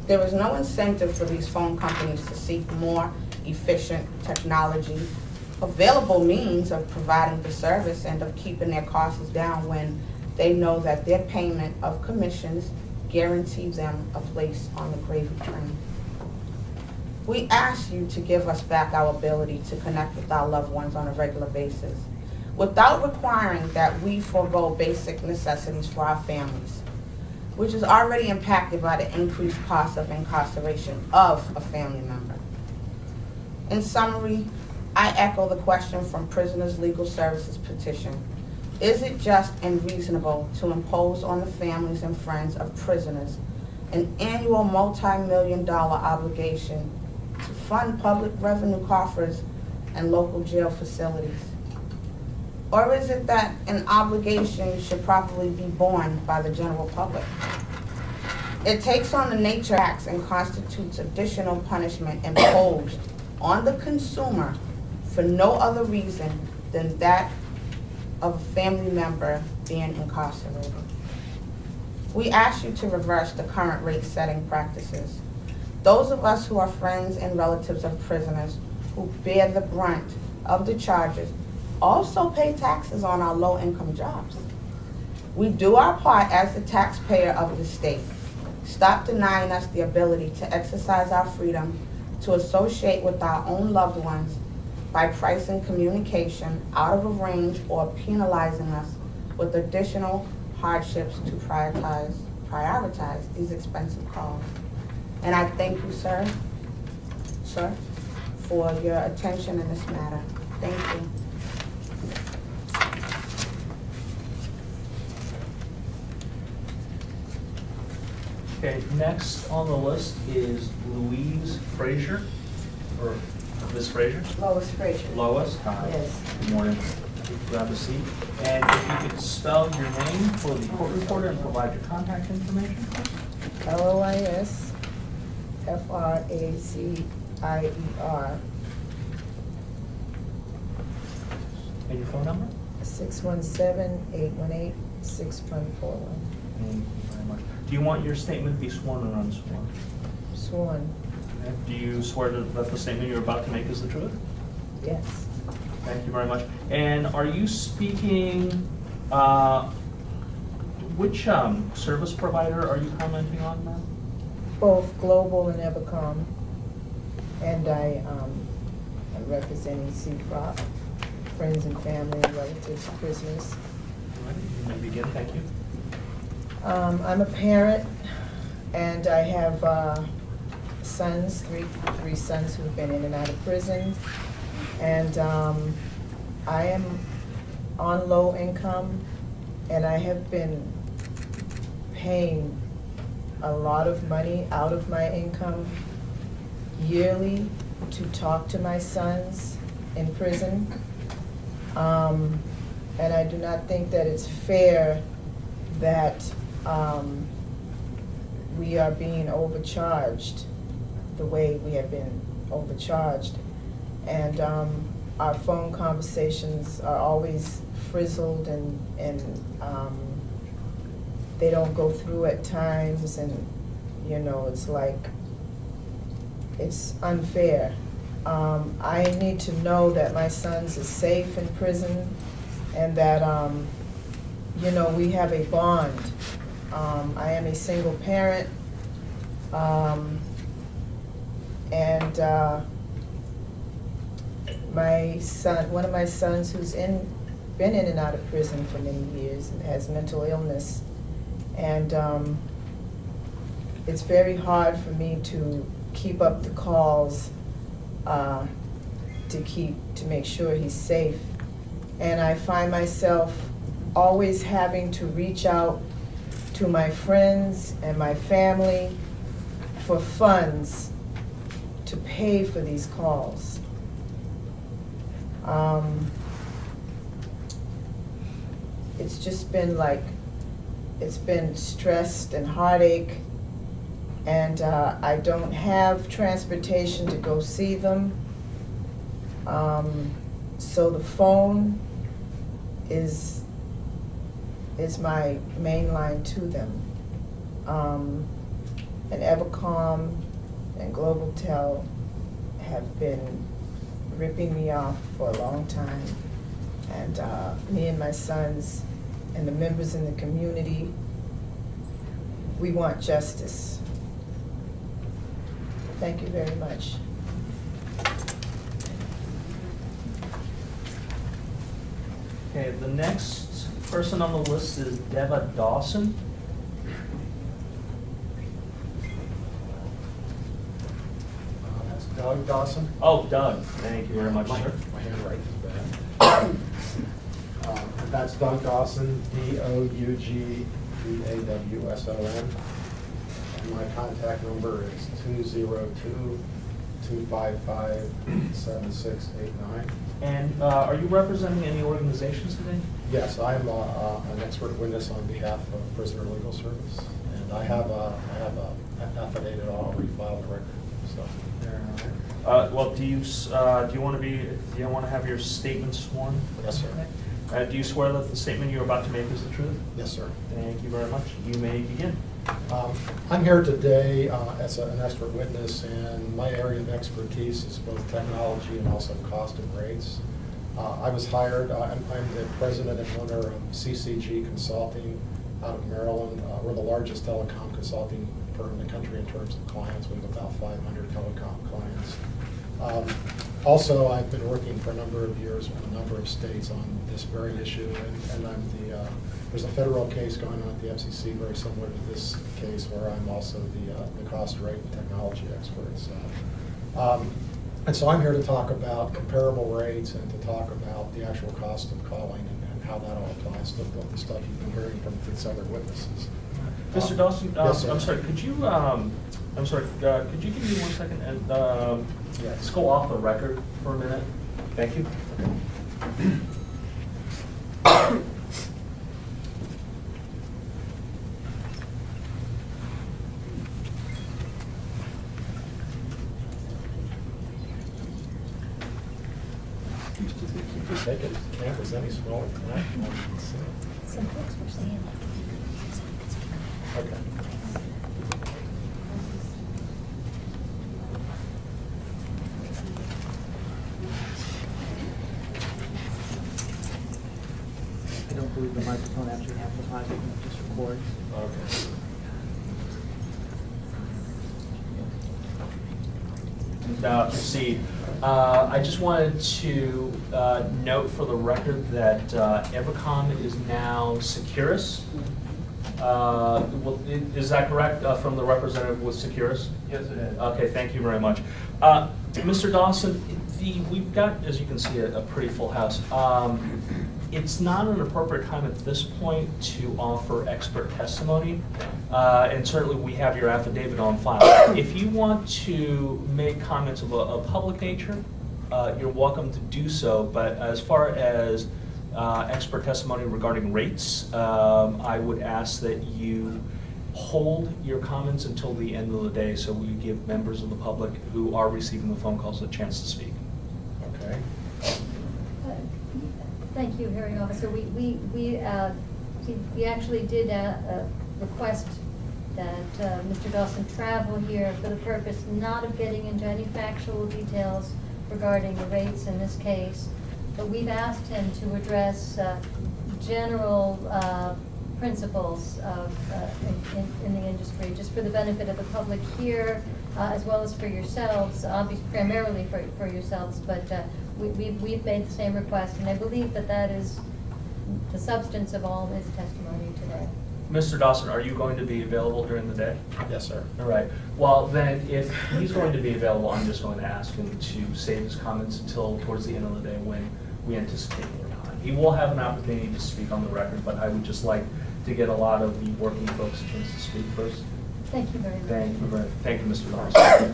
There is no incentive for these phone companies to seek more efficient technology, available means of providing the service and of keeping their costs down when they know that their payment of commissions guarantee them a place on the gravy train. We ask you to give us back our ability to connect with our loved ones on a regular basis without requiring that we forego basic necessities for our families, which is already impacted by the increased cost of incarceration of a family member. In summary, I echo the question from Prisoners' Legal Services petition. Is it just and reasonable to impose on the families and friends of prisoners an annual multi-million-dollar obligation to fund public revenue coffers and local jail facilities? Or is it that an obligation should probably be borne by the general public? It takes on the nature acts and constitutes additional punishment imposed on the consumer for no other reason than that of a family member being incarcerated. We ask you to reverse the current rate-setting practices. Those of us who are friends and relatives of prisoners who bear the brunt of the charges also pay taxes on our low-income jobs. We do our part as the taxpayer of the state. Stop denying us the ability to exercise our freedom to associate with our own loved ones by pricing communication out of a range or penalizing us with additional hardships to prioritize these expensive calls. And I thank you, sir, for your attention in this matter. Thank you. Okay, next on the list is Louise Frazier, or Ms. Frazier? Lois Frazier. Lois, hi. Yes. Good morning. Grab a seat. And if you could spell your name for the court reporter and provide your contact information. LOISFRAZIER, And your phone number? 617-818-6141. Thank you very much. Do you want your statement to be sworn or unsworn? Sworn, Okay. Do you swear that the statement you're about to make is the truth? yes. Thank you very much. And are you speaking, which service provider are you commenting on, ma'am? Both Global and Evercom. And I'm representing CFROP, Friends and Family and Relatives of Prisoners. All right, you may begin, thank you. I'm a parent, and I have sons, three sons who've been in and out of prison. And I am on low income, and I have been paying a lot of money out of my income yearly to talk to my sons in prison. And I do not think that it's fair that we are being overcharged the way we have been overcharged. And our phone conversations are always frizzled, and they don't go through at times, and you know, it's like, it's unfair. I need to know that my son's is safe in prison, and that you know, we have a bond. I am a single parent, and my son, one of my sons who's been in and out of prison for many years and has mental illness, and it's very hard for me to keep up the calls to make sure he's safe. And I find myself always having to reach out to my friends and my family for funds to pay for these calls. It's just been like, it's been stressed and heartache, and I don't have transportation to go see them. So the phone is my main line to them. And Evercom and GlobalTel have been ripping me off for a long time. And me and my sons and the members in the community, we want justice. Thank you very much. Okay, the next person on the list is Deva Dawson. That's Doug Dawson. Oh, Doug, thank you very much, sir. My handwriting is bad. And that's Doug Dawson, DOUGDAWSON. My contact number is 202-255-7689. And are you representing any organizations today? Yes, I'm an expert witness on behalf of Prisoner Legal Service, and I have an affidavit already filed a record. So, Well, do you want to have your statement sworn? yes, sir. Do you swear that the statement you're about to make is the truth? Yes, sir. Thank you very much. You may begin. I'm here today as an expert witness, and my area of expertise is both technology and also cost of rates. I was hired, I'm the president and owner of CCG Consulting out of Maryland. We're the largest telecom consulting firm in the country in terms of clients. We have about 500 telecom clients. Also, I've been working for a number of years with a number of states on this very issue, and I'm there's a federal case going on at the FCC very similar to this case, where I'm also the cost rate and technology expert. And so I'm here to talk about comparable rates and to talk about the actual cost of calling and how that all applies to the stuff you've been hearing from these other witnesses. Mr. Dawson, yes, sir. I'm sorry, could you give me 1 second and let's go off the record for a minute? Thank you. Take it, campus any smaller than that. Some folks were saying Okay. I don't believe the microphone actually amplifies it, it just records. Okay. Proceed. I just wanted to note for the record that Evercom is now Securus. Is that correct from the representative with Securus? Yes, it is. Okay, thank you very much. Mr. Dawson, we've got, as you can see, a pretty full house. It's not an appropriate time at this point to offer expert testimony, and certainly we have your affidavit on file. If you want to make comments of a public nature, you're welcome to do so, but as far as expert testimony regarding rates, I would ask that you hold your comments until the end of the day so we give members of the public who are receiving the phone calls a chance to speak. Okay. Thank you, hearing officer. We actually did request that Mr. Dawson travel here for the purpose not of getting into any factual details regarding the rates in this case, but we've asked him to address general principles of, in the industry, just for the benefit of the public here, as well as for yourselves, obviously primarily for yourselves, but we've made the same request, and I believe that that is the substance of all his testimony today. Mr. Dawson, are you going to be available during the day? Yes, sir. All right. Well, then, if he's going to be available, I'm just going to ask him to save his comments until towards the end of the day when we anticipate more time. He will have an opportunity to speak on the record, but I would just like to get a lot of the working folks a chance to speak first. Thank you very much. Thank you, Mr. Dawson.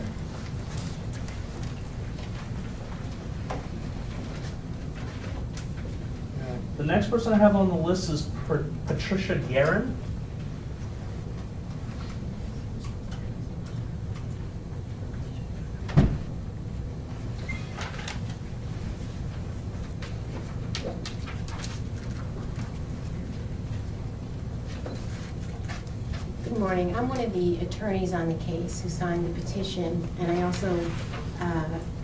The next person I have on the list is Patricia Guerin. Good morning. I'm one of the attorneys on the case who signed the petition, and I also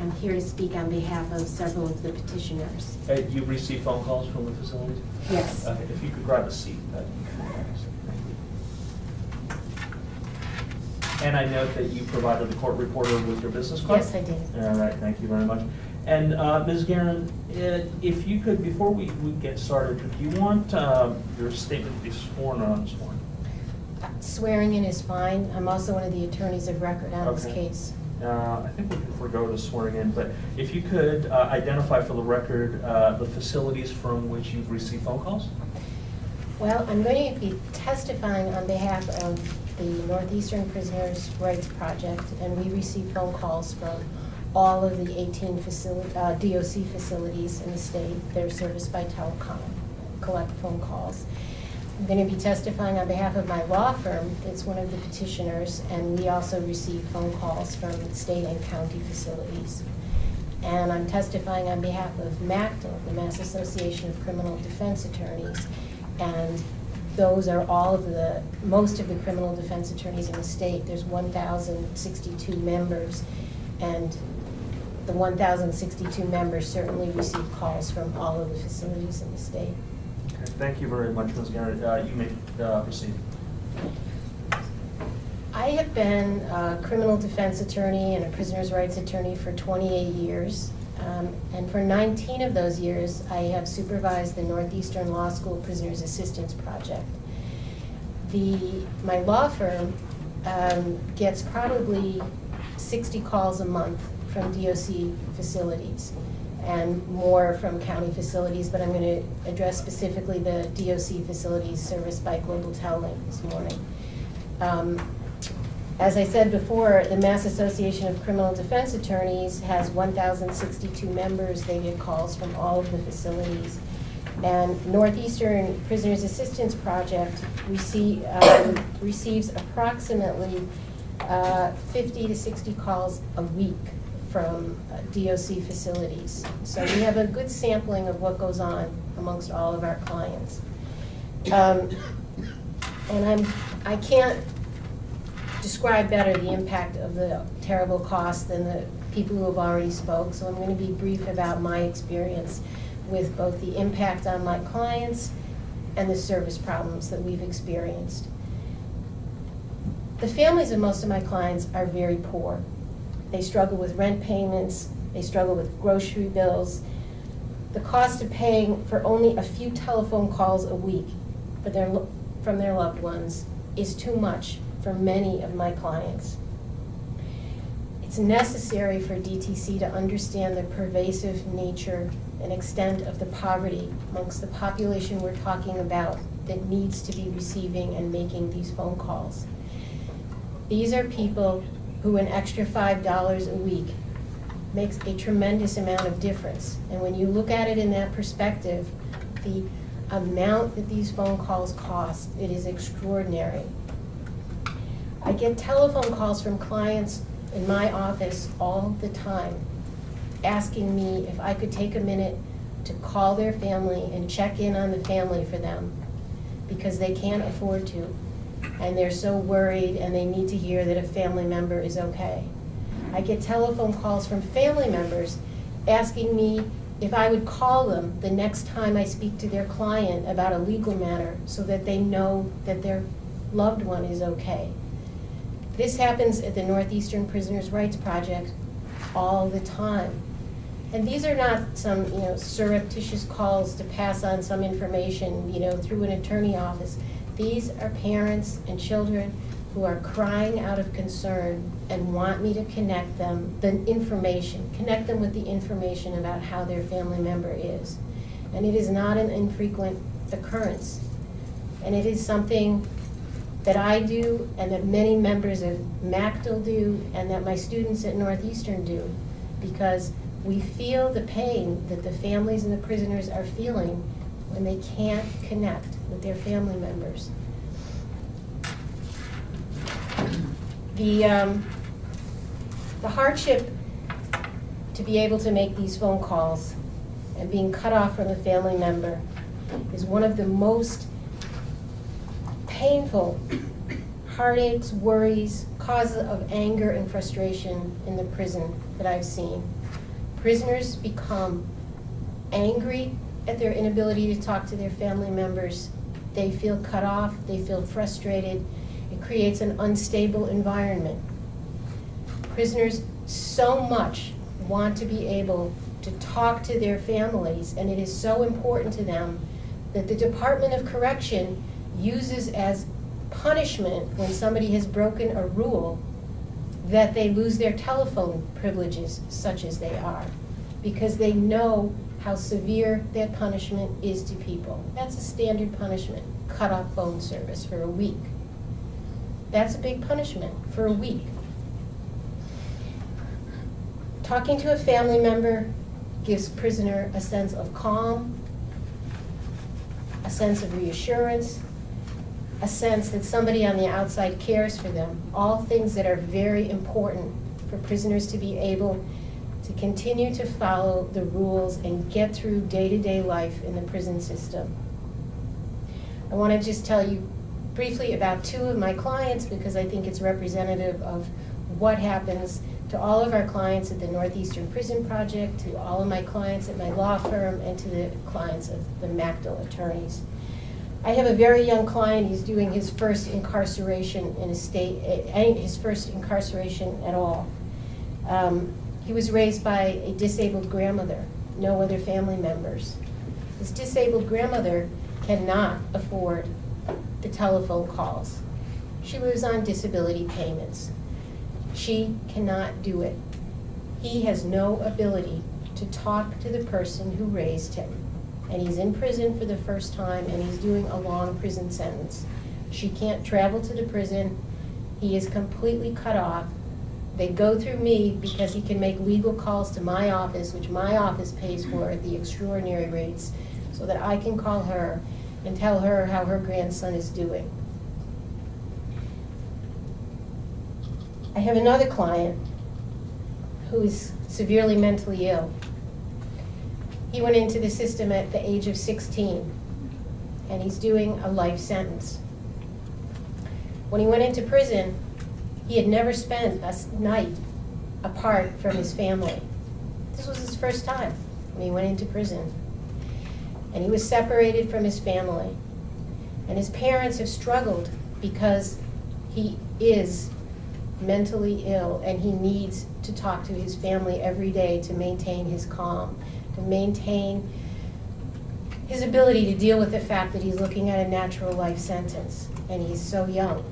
am here to speak on behalf of several of the petitioners. You received phone calls from the facilities? Yes. Okay, if you could grab a seat, that'd be fantastic. Thank you. And I note that you provided the court reporter with your business card? Yes, I did. All right, thank you very much. And Ms. Guerin, if you could, before we get started, do you want your statement to be sworn or unsworn? Swearing in is fine. I'm also one of the attorneys of record on this case. I think we could forego the swearing in, but if you could identify for the record the facilities from which you've received phone calls? Well, I'm going to be testifying on behalf of the Northeastern Prisoners' Rights Project, and we receive phone calls from all of the 18 DOC facilities in the state that are serviced by telecom, collect phone calls. I'm going to be testifying on behalf of my law firm. It's one of the petitioners, and we also receive phone calls from state and county facilities. And I'm testifying on behalf of MACDL, the Mass Association of Criminal Defense Attorneys, and those are most of the criminal defense attorneys in the state. There's 1,062 members, and the 1,062 members certainly receive calls from all of the facilities in the state. Okay, thank you very much, Ms. Garrett. You may proceed. I have been a criminal defense attorney and a prisoner's rights attorney for 28 years. And for 19 of those years, I have supervised the Northeastern Law School Prisoners Assistance Project. My law firm gets probably 60 calls a month from DOC facilities and more from county facilities, but I'm going to address specifically the DOC facilities serviced by Global Tel this morning. As I said before, the Mass Association of Criminal Defense Attorneys has 1,062 members. They get calls from all of the facilities. And Northeastern Prisoners Assistance Project receives approximately 50 to 60 calls a week from DOC facilities. So we have a good sampling of what goes on amongst all of our clients. And I can't describe better the impact of the terrible cost than the people who have already spoke, so I'm going to be brief about my experience with both the impact on my clients and the service problems that we've experienced. The families of most of my clients are very poor. They struggle with rent payments, they struggle with grocery bills. The cost of paying for only a few telephone calls a week from their loved ones is too much for many of my clients. It's necessary for DTC to understand the pervasive nature and extent of the poverty amongst the population we're talking about that needs to be receiving and making these phone calls. These are people who an extra $5 a week makes a tremendous amount of difference. And when you look at it in that perspective, the amount that these phone calls cost, it is extraordinary. I get telephone calls from clients in my office all the time asking me if I could take a minute to call their family and check in on the family for them because they can't afford to, and they're so worried and they need to hear that a family member is okay. I get telephone calls from family members asking me if I would call them the next time I speak to their client about a legal matter so that they know that their loved one is okay. This happens at the Northeastern Prisoners' Rights Project all the time. And these are not some, surreptitious calls to pass on some information, through an attorney office. These are parents and children who are crying out of concern and want me to connect them with the information about how their family member is. And it is not an infrequent occurrence. And it is something that I do and that many members of MACDL do and that my students at Northeastern do, because we feel the pain that the families and the prisoners are feeling when they can't connect with their family members. The hardship to be able to make these phone calls and being cut off from a family member is one of the most painful heartaches, worries, causes of anger and frustration in the prison that I've seen. Prisoners become angry at their inability to talk to their family members. They feel cut off, they feel frustrated. It creates an unstable environment. Prisoners so much want to be able to talk to their families, and it is so important to them that the Department of Correction uses as punishment when somebody has broken a rule that they lose their telephone privileges, such as they are, because they know how severe that punishment is to people. That's a standard punishment, cut off phone service for a week. That's a big punishment for a week. Talking to a family member gives a prisoner a sense of calm, a sense of reassurance, a sense that somebody on the outside cares for them, all things that are very important for prisoners to be able to continue to follow the rules and get through day-to-day life in the prison system. I want to just tell you briefly about two of my clients because I think it's representative of what happens to all of our clients at the Northeastern Prison Project, to all of my clients at my law firm, and to the clients of the MACDIL attorneys. I have a very young client. He's doing his first incarceration in a state, his first incarceration at all. He was raised by a disabled grandmother, no other family members. His disabled grandmother cannot afford the telephone calls. She lives on disability payments. She cannot do it. He has no ability to talk to the person who raised him. And he's in prison for the first time, and he's doing a long prison sentence. She can't travel to the prison. He is completely cut off. They go through me because he can make legal calls to my office, which my office pays for at the extraordinary rates, so that I can call her and tell her how her grandson is doing. I have another client who is severely mentally ill. He went into the system at the age of 16, and he's doing a life sentence. When he went into prison, he had never spent a night apart from his family. This was his first time when he went into prison. And he was separated from his family. And his parents have struggled because he is mentally ill and he needs to talk to his family every day to maintain his calm, to maintain his ability to deal with the fact that he's looking at a natural life sentence and he's so young.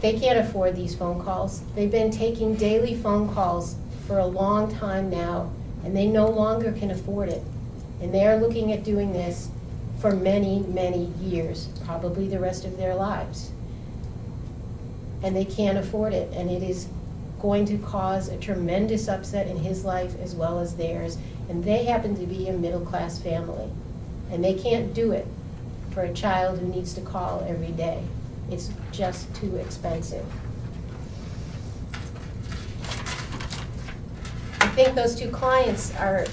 They can't afford these phone calls. They've been taking daily phone calls for a long time now, and they no longer can afford it. And they are looking at doing this for many, many years, probably the rest of their lives. And they can't afford it, and it is going to cause a tremendous upset in his life as well as theirs. And they happen to be a middle-class family, and they can't do it for a child who needs to call every day. It's just too expensive. I think those two clients are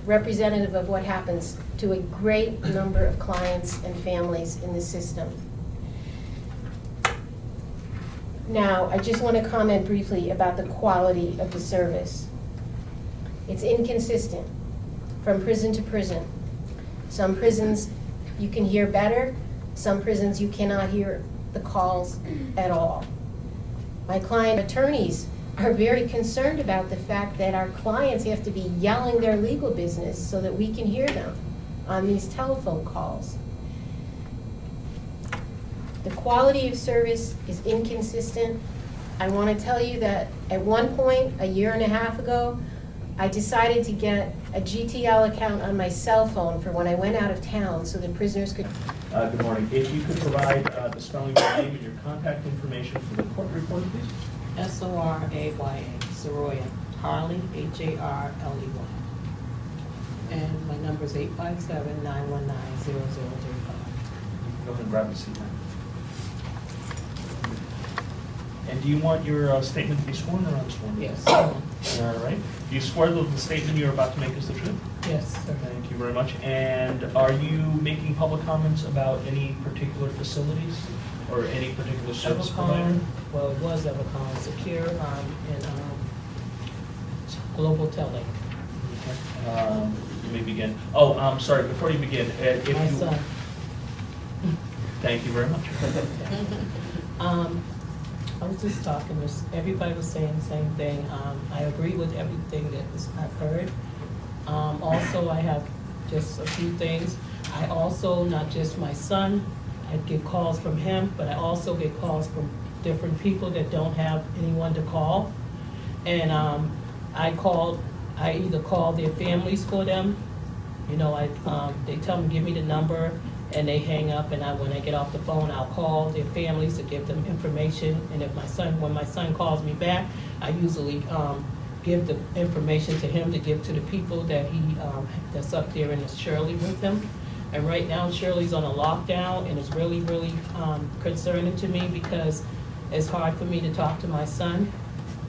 representative of what happens to a great number of clients and families in the system. Now, I just want to comment briefly about the quality of the service. It's inconsistent from prison to prison. Some prisons you can hear better, some prisons you cannot hear the calls at all. My client attorneys are very concerned about the fact that our clients have to be yelling their legal business so that we can hear them on these telephone calls. The quality of service is inconsistent. I want to tell you that at one point, a year and a half ago, I decided to get a GTL account on my cell phone for when I went out of town so that prisoners could. Good morning. If you could provide the spelling of your name and your contact information for the court report, please. Soraya, Soroya, Harley, Harley. And my number is 857-919-0035. Go ahead and grab a seat now. And do you want your statement to be sworn or unsworn? Yes. All right. Do you swear that the statement you're about to make is the truth? Yes, sir. Thank you very much. And are you making public comments about any particular facilities or any particular service provider? Well, it was Evercon, Secure, and Global Telling. Okay. You may begin. Oh, I'm sorry. Before you begin, if My you. son. Thank you very much. I was just talking, everybody was saying the same thing. I agree with everything that I've heard. Also, I have just a few things. I also, not just my son, I get calls from him, but I also get calls from different people that don't have anyone to call. And I either call their families for them, you know, they tell them, give me the number, and they hang up, and when I get off the phone, I'll call their families to give them information. And if when my son calls me back, I usually give the information to him to give to the people that that's up there in the Shirley with him. And right now, Shirley's on a lockdown, and it's really, really concerning to me because it's hard for me to talk to my son,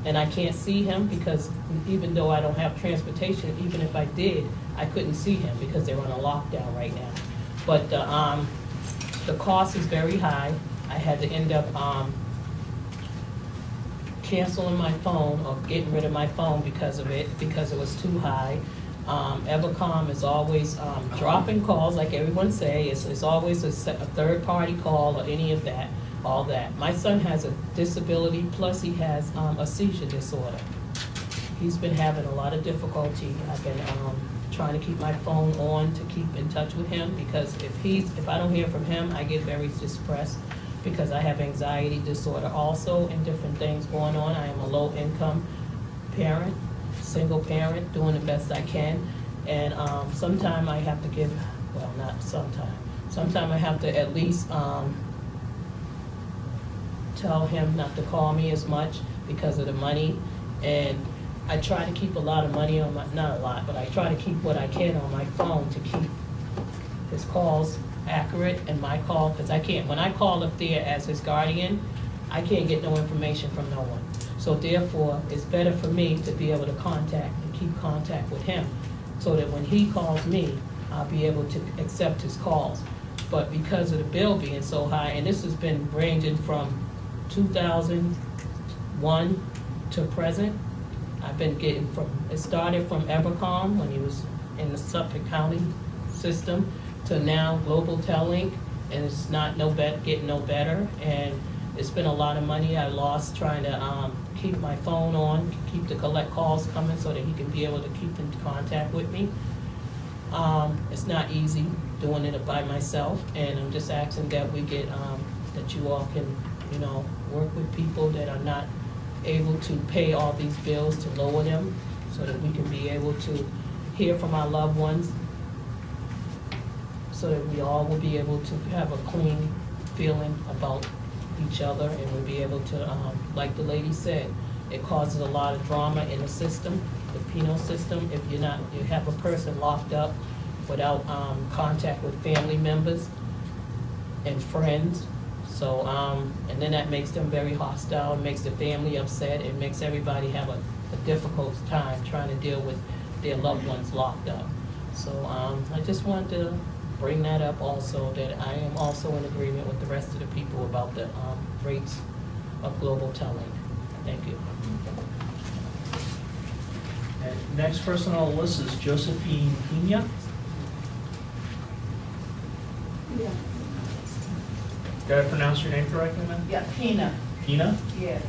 and I can't see him because even though I don't have transportation, even if I did, I couldn't see him because they're on a lockdown right now. But the cost is very high. I had to end up canceling my phone or getting rid of my phone because of it, because it was too high. Evercom is always dropping calls, like everyone say. It's always a third-party call or any of that, all that. My son has a disability, plus he has a seizure disorder. He's been having a lot of difficulty. I've been trying to keep my phone on to keep in touch with him, because if I don't hear from him, I get very depressed, because I have anxiety disorder also and different things going on. I am a low-income parent, single parent, doing the best I can. And sometime I have to give, well, not sometime. Sometime I have to at least tell him not to call me as much because of the money. And I try to keep a lot of money on my, not a lot, but I try to keep what I can on my phone to keep his calls accurate and my call, because I can't, when I call up there as his guardian, I can't get no information from no one. So therefore, it's better for me to be able to contact and keep contact with him, so that when he calls me, I'll be able to accept his calls. But because of the bill being so high, and this has been ranging from 2001 to present, I've been getting it started from Evercom when he was in the Suffolk County system, to now Global Telling, and it's not getting no better. And it's been a lot of money I lost trying to keep my phone on, keep the collect calls coming so that he can be able to keep in contact with me. It's not easy doing it by myself, and I'm just asking that we get, that you all can, work with people that are not able to pay all these bills, to lower them, so that we can be able to hear from our loved ones, so that we all will be able to have a clean feeling about each other, and we'll be able to, like the lady said, it causes a lot of drama in the system, the penal system, if you have a person locked up without contact with family members and friends. So, and then that makes them very hostile, it makes the family upset, it makes everybody have a difficult time trying to deal with their loved ones locked up. So I just wanted to bring that up also, that I am also in agreement with the rest of the people about the rates of Global Telling. Thank you. And next person on the list is Josephine Pena. Yeah. Did I pronounce your name correctly, ma'am? Yeah, Pina. Pena? Yes.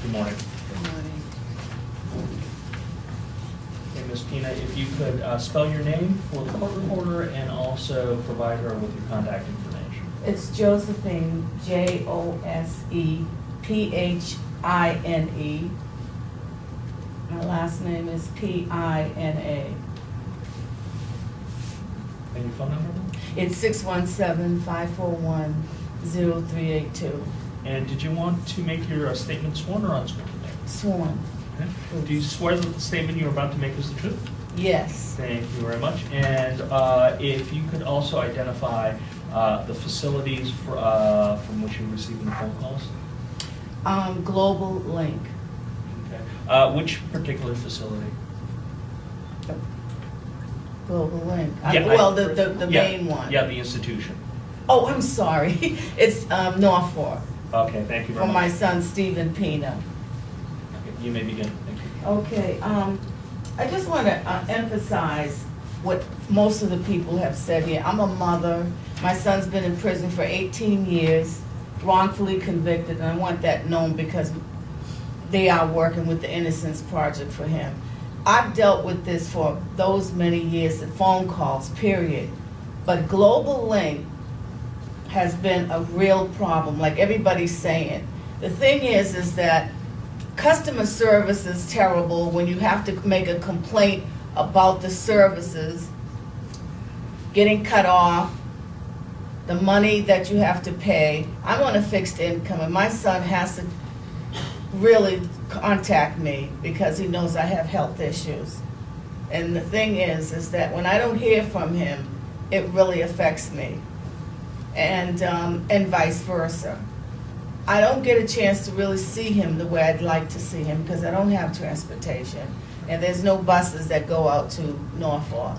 Good morning. Good morning. Okay, Ms. Pena, if you could spell your name for the court reporter and also provide her with your contact information. It's Josephine, Josephine. My last name is Pina. And your phone number? It's 617-541-0382. And did you want to make your statement sworn or unsworn today? Sworn. Okay. Do you swear that the statement you're about to make is the truth? Yes. Thank you very much. And if you could also identify the facilities from which you're receiving the phone calls? Global Link. Okay. Which particular facility? Global Link. Yeah, The main one. Yeah, the institution. Oh, I'm sorry. It's Norfolk. Okay, thank you very For much. my son, Stephen Pina. Okay, you may begin. Thank you. Okay, I just want to emphasize what most of the people have said here. I'm a mother. My son's been in prison for 18 years, wrongfully convicted, and I want that known because they are working with the Innocence Project for him. I've dealt with this for those many years, the phone calls, period. But Global Link has been a real problem, like everybody's saying. The thing is that customer service is terrible when you have to make a complaint about the services, getting cut off, the money that you have to pay. I'm on a fixed income, and my son has to really contact me because he knows I have health issues. And the thing is that when I don't hear from him, it really affects me, and vice versa. I don't get a chance to really see him the way I'd like to see him because I don't have transportation, and there's no buses that go out to Norfolk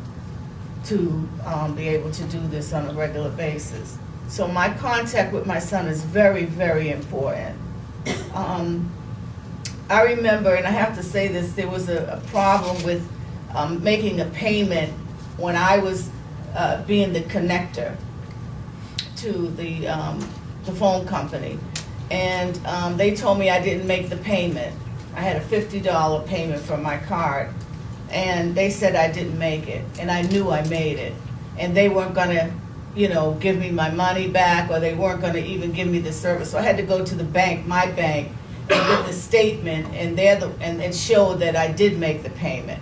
to be able to do this on a regular basis. So my contact with my son is very, very important. I remember, and I have to say this, there was a problem with making a payment when I was being the connector to the phone company. And they told me I didn't make the payment. I had a $50 payment from my card, and they said I didn't make it, and I knew I made it. And they weren't gonna, give me my money back, or they weren't gonna even give me the service. So I had to go to the bank, my bank, and get the statement, and it showed that I did make the payment.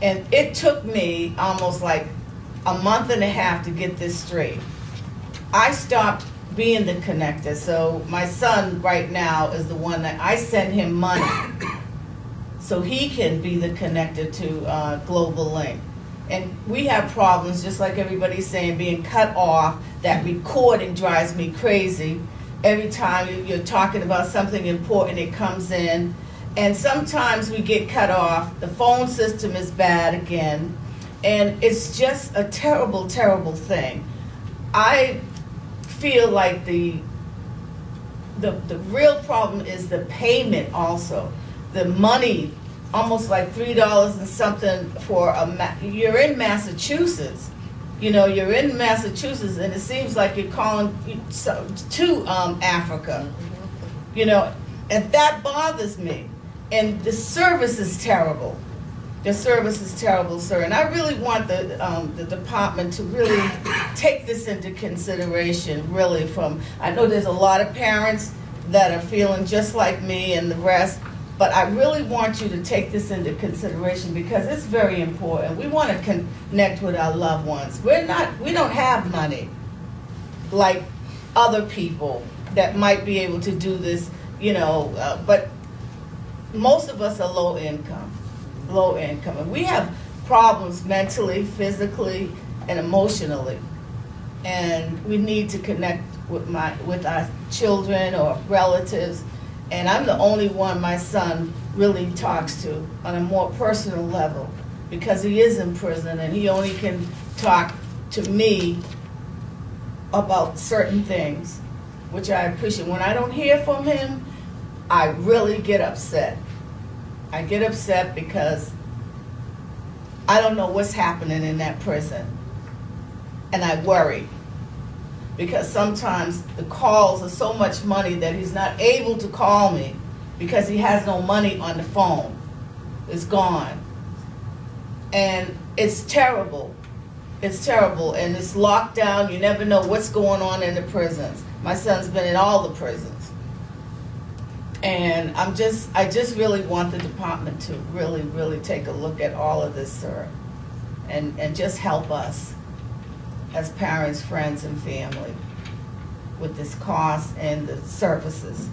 And it took me almost like a month and a half to get this straight. I stopped being the connector, so my son right now is the one that I send him money so he can be the connector to Global Link. And we have problems, just like everybody's saying, being cut off. That recording drives me crazy. Every time you're talking about something important, it comes in. And sometimes we get cut off. The phone system is bad again. And it's just a terrible, terrible thing. I feel like the real problem is the payment also. The money, almost like $3 and something for you're in Massachusetts. You're in Massachusetts, and it seems like you're calling to Africa. And that bothers me. And the service is terrible. The service is terrible, sir. And I really want the department to really take this into consideration, really I know there's a lot of parents that are feeling just like me and the rest, but I really want you to take this into consideration because it's very important. We want to connect with our loved ones. We don't have money like other people that might be able to do this, but most of us are low income. And we have problems mentally, physically, and emotionally. And we need to connect with our children or relatives. And I'm the only one my son really talks to on a more personal level because he is in prison and he only can talk to me about certain things, which I appreciate. When I don't hear from him, I really get upset. I get upset because I don't know what's happening in that prison. And I worry because sometimes the calls are so much money that he's not able to call me because he has no money on the phone. It's gone. And it's terrible. It's terrible. And it's locked down. You never know what's going on in the prisons. My son's been in all the prisons. And I just really want the department to really, really take a look at all of this, sir, and just help us as parents, friends, and family with this cost and the services.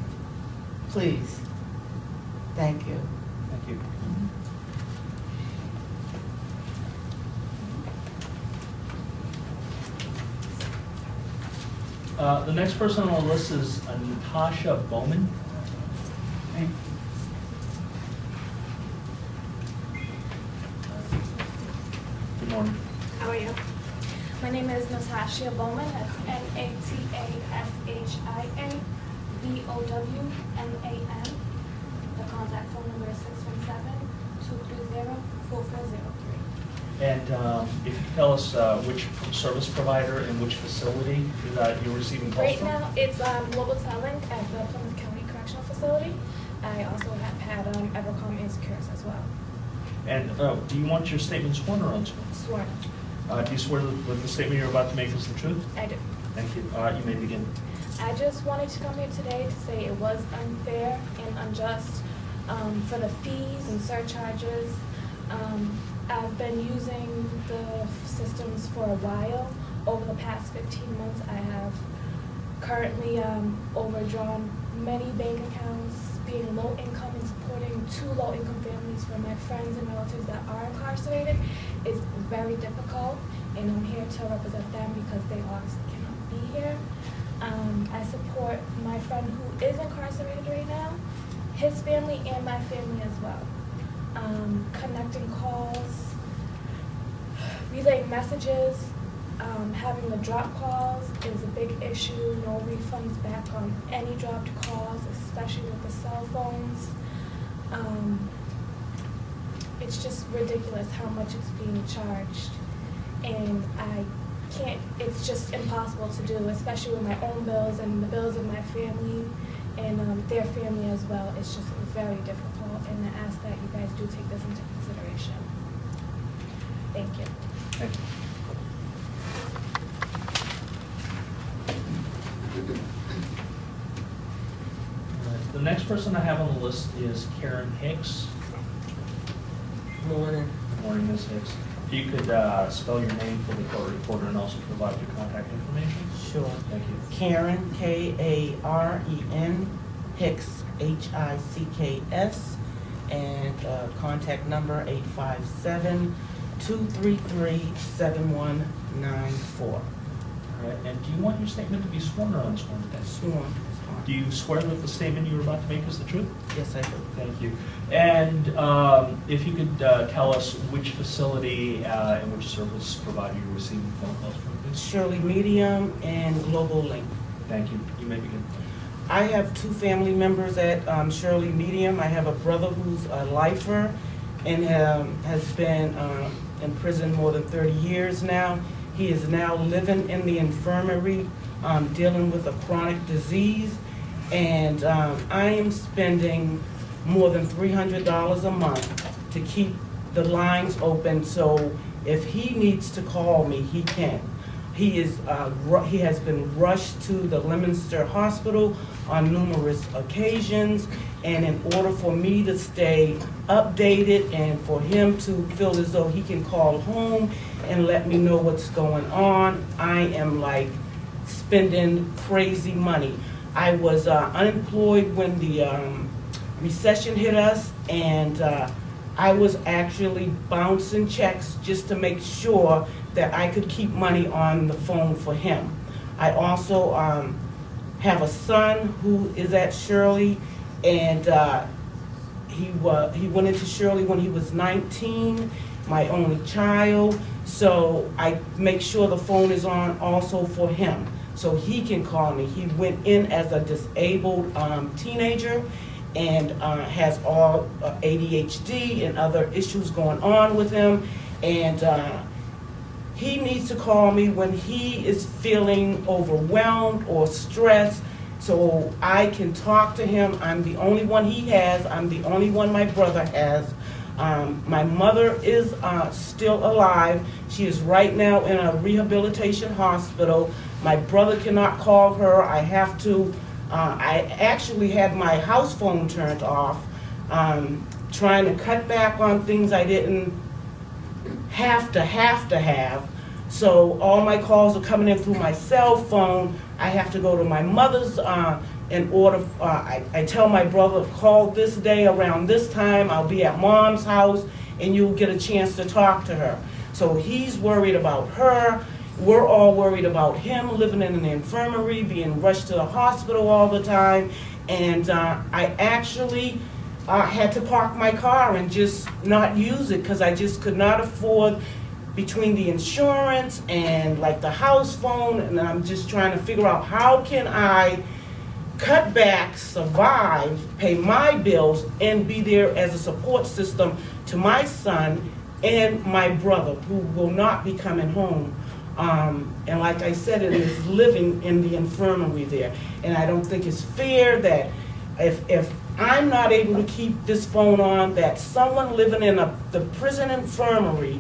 Please. Thank you. Thank you. The next person on the list is Natasha Bowman. Good morning. How are you? My name is Natasha Bowman. That's NATASHIA The contact phone number is 617-230-440. And if you tell us which service provider and which facility that you're receiving calls Right from? now, it's Global Telling at the Plymouth County Correctional Facility. I also have had Evercom and Securus as well. And do you want your statement sworn or unsworn? Sworn. Do you swear that the statement you're about to make is the truth? I do. Thank you. You may begin. I just wanted to come here today to say it was unfair and unjust for the fees and surcharges. I've been using the systems for a while. Over the past 15 months, I have currently overdrawn many bank accounts, being low income and supporting 2 low income families for my friends and relatives that are incarcerated is very difficult, and I'm here to represent them because they obviously cannot be here. I support my friend who is incarcerated right now, his family and my family as well. Connecting calls, relaying messages, having the drop calls is a big issue. No refunds back on any dropped calls, especially with the cell phones. It's just ridiculous how much it's being charged, and it's just impossible to do, especially with my own bills and the bills of my family and their family as well. It's just very difficult, and I ask that you guys do take this into consideration. Thank you. Thank you. The next person I have on the list is Karen Hicks. Morning. Good morning, Ms. Hicks. If you could spell your name for the court reporter and also provide your contact information. Sure. Thank you. Karen, Karen, Hicks, Hicks, and contact number 857-233-7194. All right. And do you want your statement to be sworn or unsworn today? Sworn. Do you swear that the statement you were about to make is the truth? Yes, I do. Thank you. And if you could tell us which facility and which service provider you're receiving phone calls from, please. Shirley Medium and Global Link. Thank you. You may begin. I have 2 family members at Shirley Medium. I have a brother who's a lifer and has been in prison more than 30 years now. He is now living in the infirmary, dealing with a chronic disease, and I am spending more than $300 a month to keep the lines open, so if he needs to call me, he can. He has been rushed to the Leominster Hospital on numerous occasions, and in order for me to stay updated and for him to feel as though he can call home and let me know what's going on, I am like spending crazy money. I was unemployed when the recession hit us, and I was actually bouncing checks just to make sure that I could keep money on the phone for him. I also have a son who is at Shirley, and he went into Shirley when he was 19, my only child, so I make sure the phone is on also for him, so he can call me. He went in as a disabled teenager and has all ADHD and other issues going on with him, and he needs to call me when he is feeling overwhelmed or stressed so I can talk to him. I'm the only one he has. I'm the only one my brother has. My mother is still alive. She is right now in a rehabilitation hospital. My brother cannot call her. I have to. I actually had my house phone turned off, trying to cut back on things I didn't have to have. So all my calls are coming in through my cell phone. I have to go to my mother's in order. I tell my brother, call this day around this time. I'll be at mom's house, and you'll get a chance to talk to her. So he's worried about her. We're all worried about him living in an infirmary, being rushed to the hospital all the time. And I actually had to park my car and just not use it because I just could not afford, between the insurance and like the house phone, and I'm just trying to figure out how can I cut back, survive, pay my bills, and be there as a support system to my son and my brother who will not be coming home. And like I said, it is living in the infirmary there. And I don't think it's fair that if I'm not able to keep this phone on, that someone living in the prison infirmary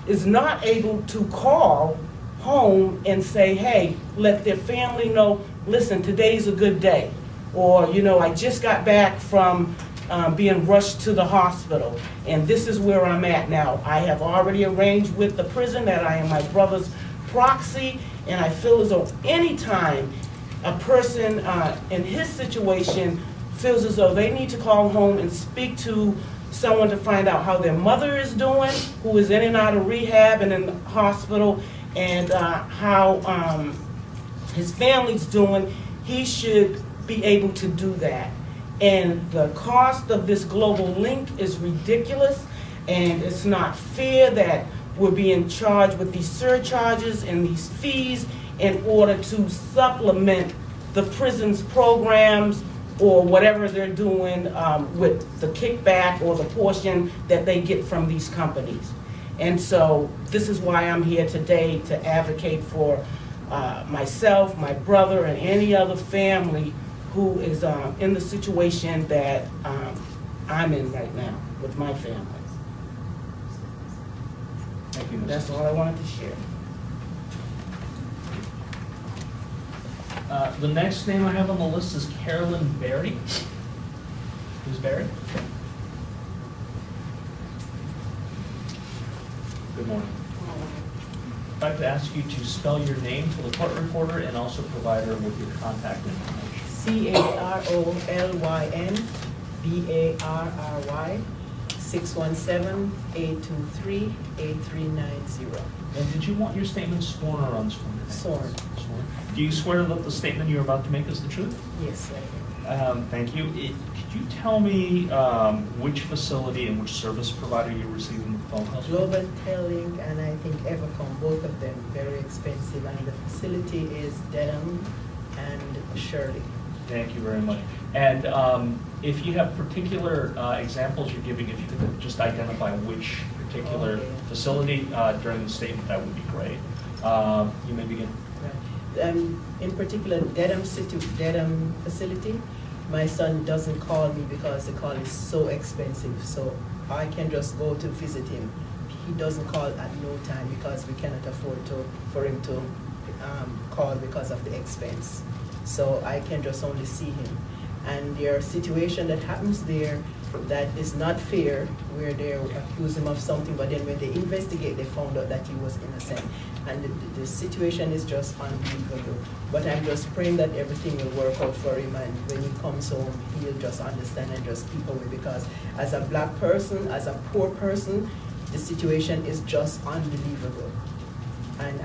is not able to call home home and say, hey, let their family know, listen, today's a good day. Or, you know, I just got back from being rushed to the hospital, and this is where I'm at now. I have already arranged with the prison that I am my brother's proxy, and I feel as though anytime a person in his situation feels as though they need to call home and speak to someone to find out how their mother is doing, who is in and out of rehab and in the hospital, and how his family's doing, he should be able to do that. And the cost of this global link is ridiculous, and it's not fair that we're being charged with these surcharges and these fees in order to supplement the prison's programs or whatever they're doing with the kickback or the portion that they get from these companies. And so this is why I'm here today, to advocate for myself, my brother, and any other family who is in the situation that I'm in right now with my family. Thank you, Mrs. That's all I wanted to share. The next name I have on the list is Carolyn Berry. Who's Berry? Good morning. I'd like to ask you to spell your name for the court reporter and also provide her with your contact information. CarolynBarry, 617-823-8390. And did you want your statement sworn or unsworn? Sworn. Sworn. Do you swear that the statement you're about to make is the truth? Yes, I Thank you. Could you tell me which facility and which service provider you're receiving the phone calls from? Global Telling and I think Evercom, both of them very expensive, and the facility is Dedham and Shirley. Thank you very much. And if you have particular examples you're giving, if you could just identify which particular facility during the statement, that would be great. You may begin. Right. In particular, Dedham facility, my son doesn't call me because the call is so expensive. So I can just go to visit him. He doesn't call at no time because we cannot afford for him to call because of the expense. So I can just only see him. And there are situations that happens there that is not fair, where they accuse him of something, but then when they investigate, they found out that he was innocent. And the situation is just unbelievable. But I'm just praying that everything will work out for him, and when he comes home, he'll just understand and just keep away, because as a black person, as a poor person, the situation is just unbelievable. And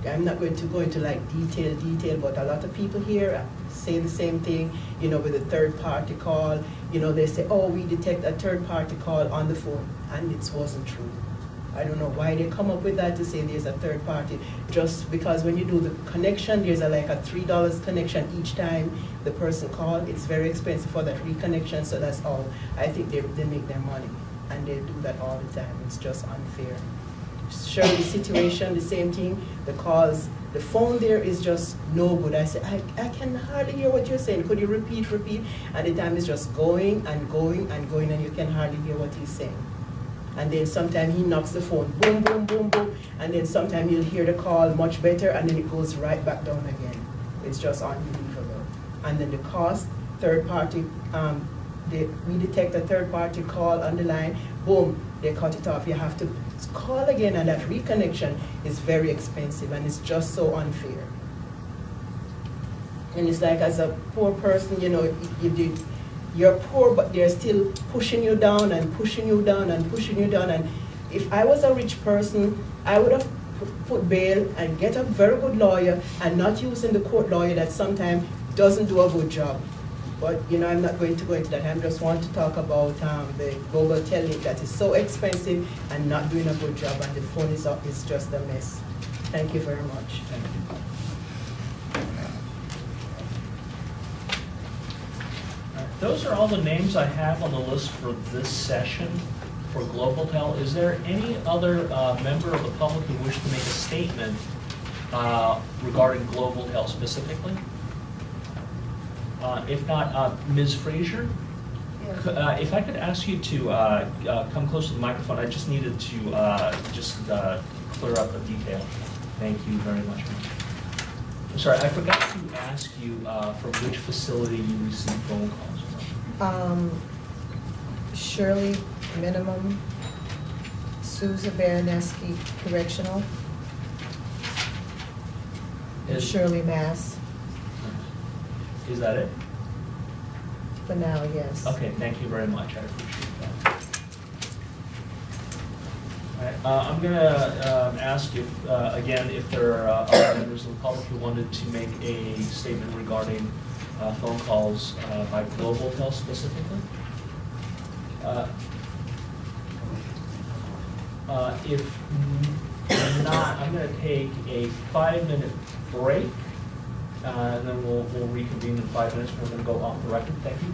I'm not going to go into like detail, but a lot of people here say the same thing, you know, with a third party call. You know, they say, oh, we detect a third party call on the phone, and it wasn't true. I don't know why they come up with that to say there's a third party, just because when you do the connection, there's like a $3 connection each time the person called. It's very expensive for that reconnection, so that's all. I think they make their money, and they do that all the time. It's just unfair. Shirley situation, the same thing. The calls, the phone there is just no good. I say, I can hardly hear what you're saying. Could you repeat? And the time is just going and going and going, and you can hardly hear what he's saying. And then sometimes he knocks the phone, boom, boom, boom, boom, and then sometimes you'll hear the call much better, and then it goes right back down again. It's just unbelievable. And then the cost, third party, we detect a third party call on the line, boom, they cut it off. You have to call again, and that reconnection is very expensive, and it's just so unfair. And it's like, as a poor person, you know, you're poor, but they're still pushing you down and pushing you down and pushing you down. And if I was a rich person, I would have put bail and get a very good lawyer and not using the court lawyer that sometimes doesn't do a good job. But, you know, I'm not going to go into that. I just want to talk about the global telling that is so expensive and not doing a good job, and the phone is up. It's just a mess. Thank you very much. Thank you. Those are all the names I have on the list for this session for Global Tel. Is there any other member of the public who wish to make a statement regarding Global Tel specifically? If not, Ms. Frazier, if I could ask you to come close to the microphone, I just needed to clear up a detail. Thank you very much. I'm sorry, I forgot to ask you from which facility you receive phone calls from. Shirley Minimum, Sousa Baraneski Correctional, in Is- Shirley, Mass. Is that it? For now, yes. Okay, thank you very much, I appreciate that. All right, I'm gonna ask if, again, if there are other members of the public who wanted to make a statement regarding phone calls by Global Tel specifically. If not, I'm gonna take a 5-minute break, and then we'll reconvene in 5 minutes. We're gonna go off the record. Thank you.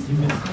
You missed.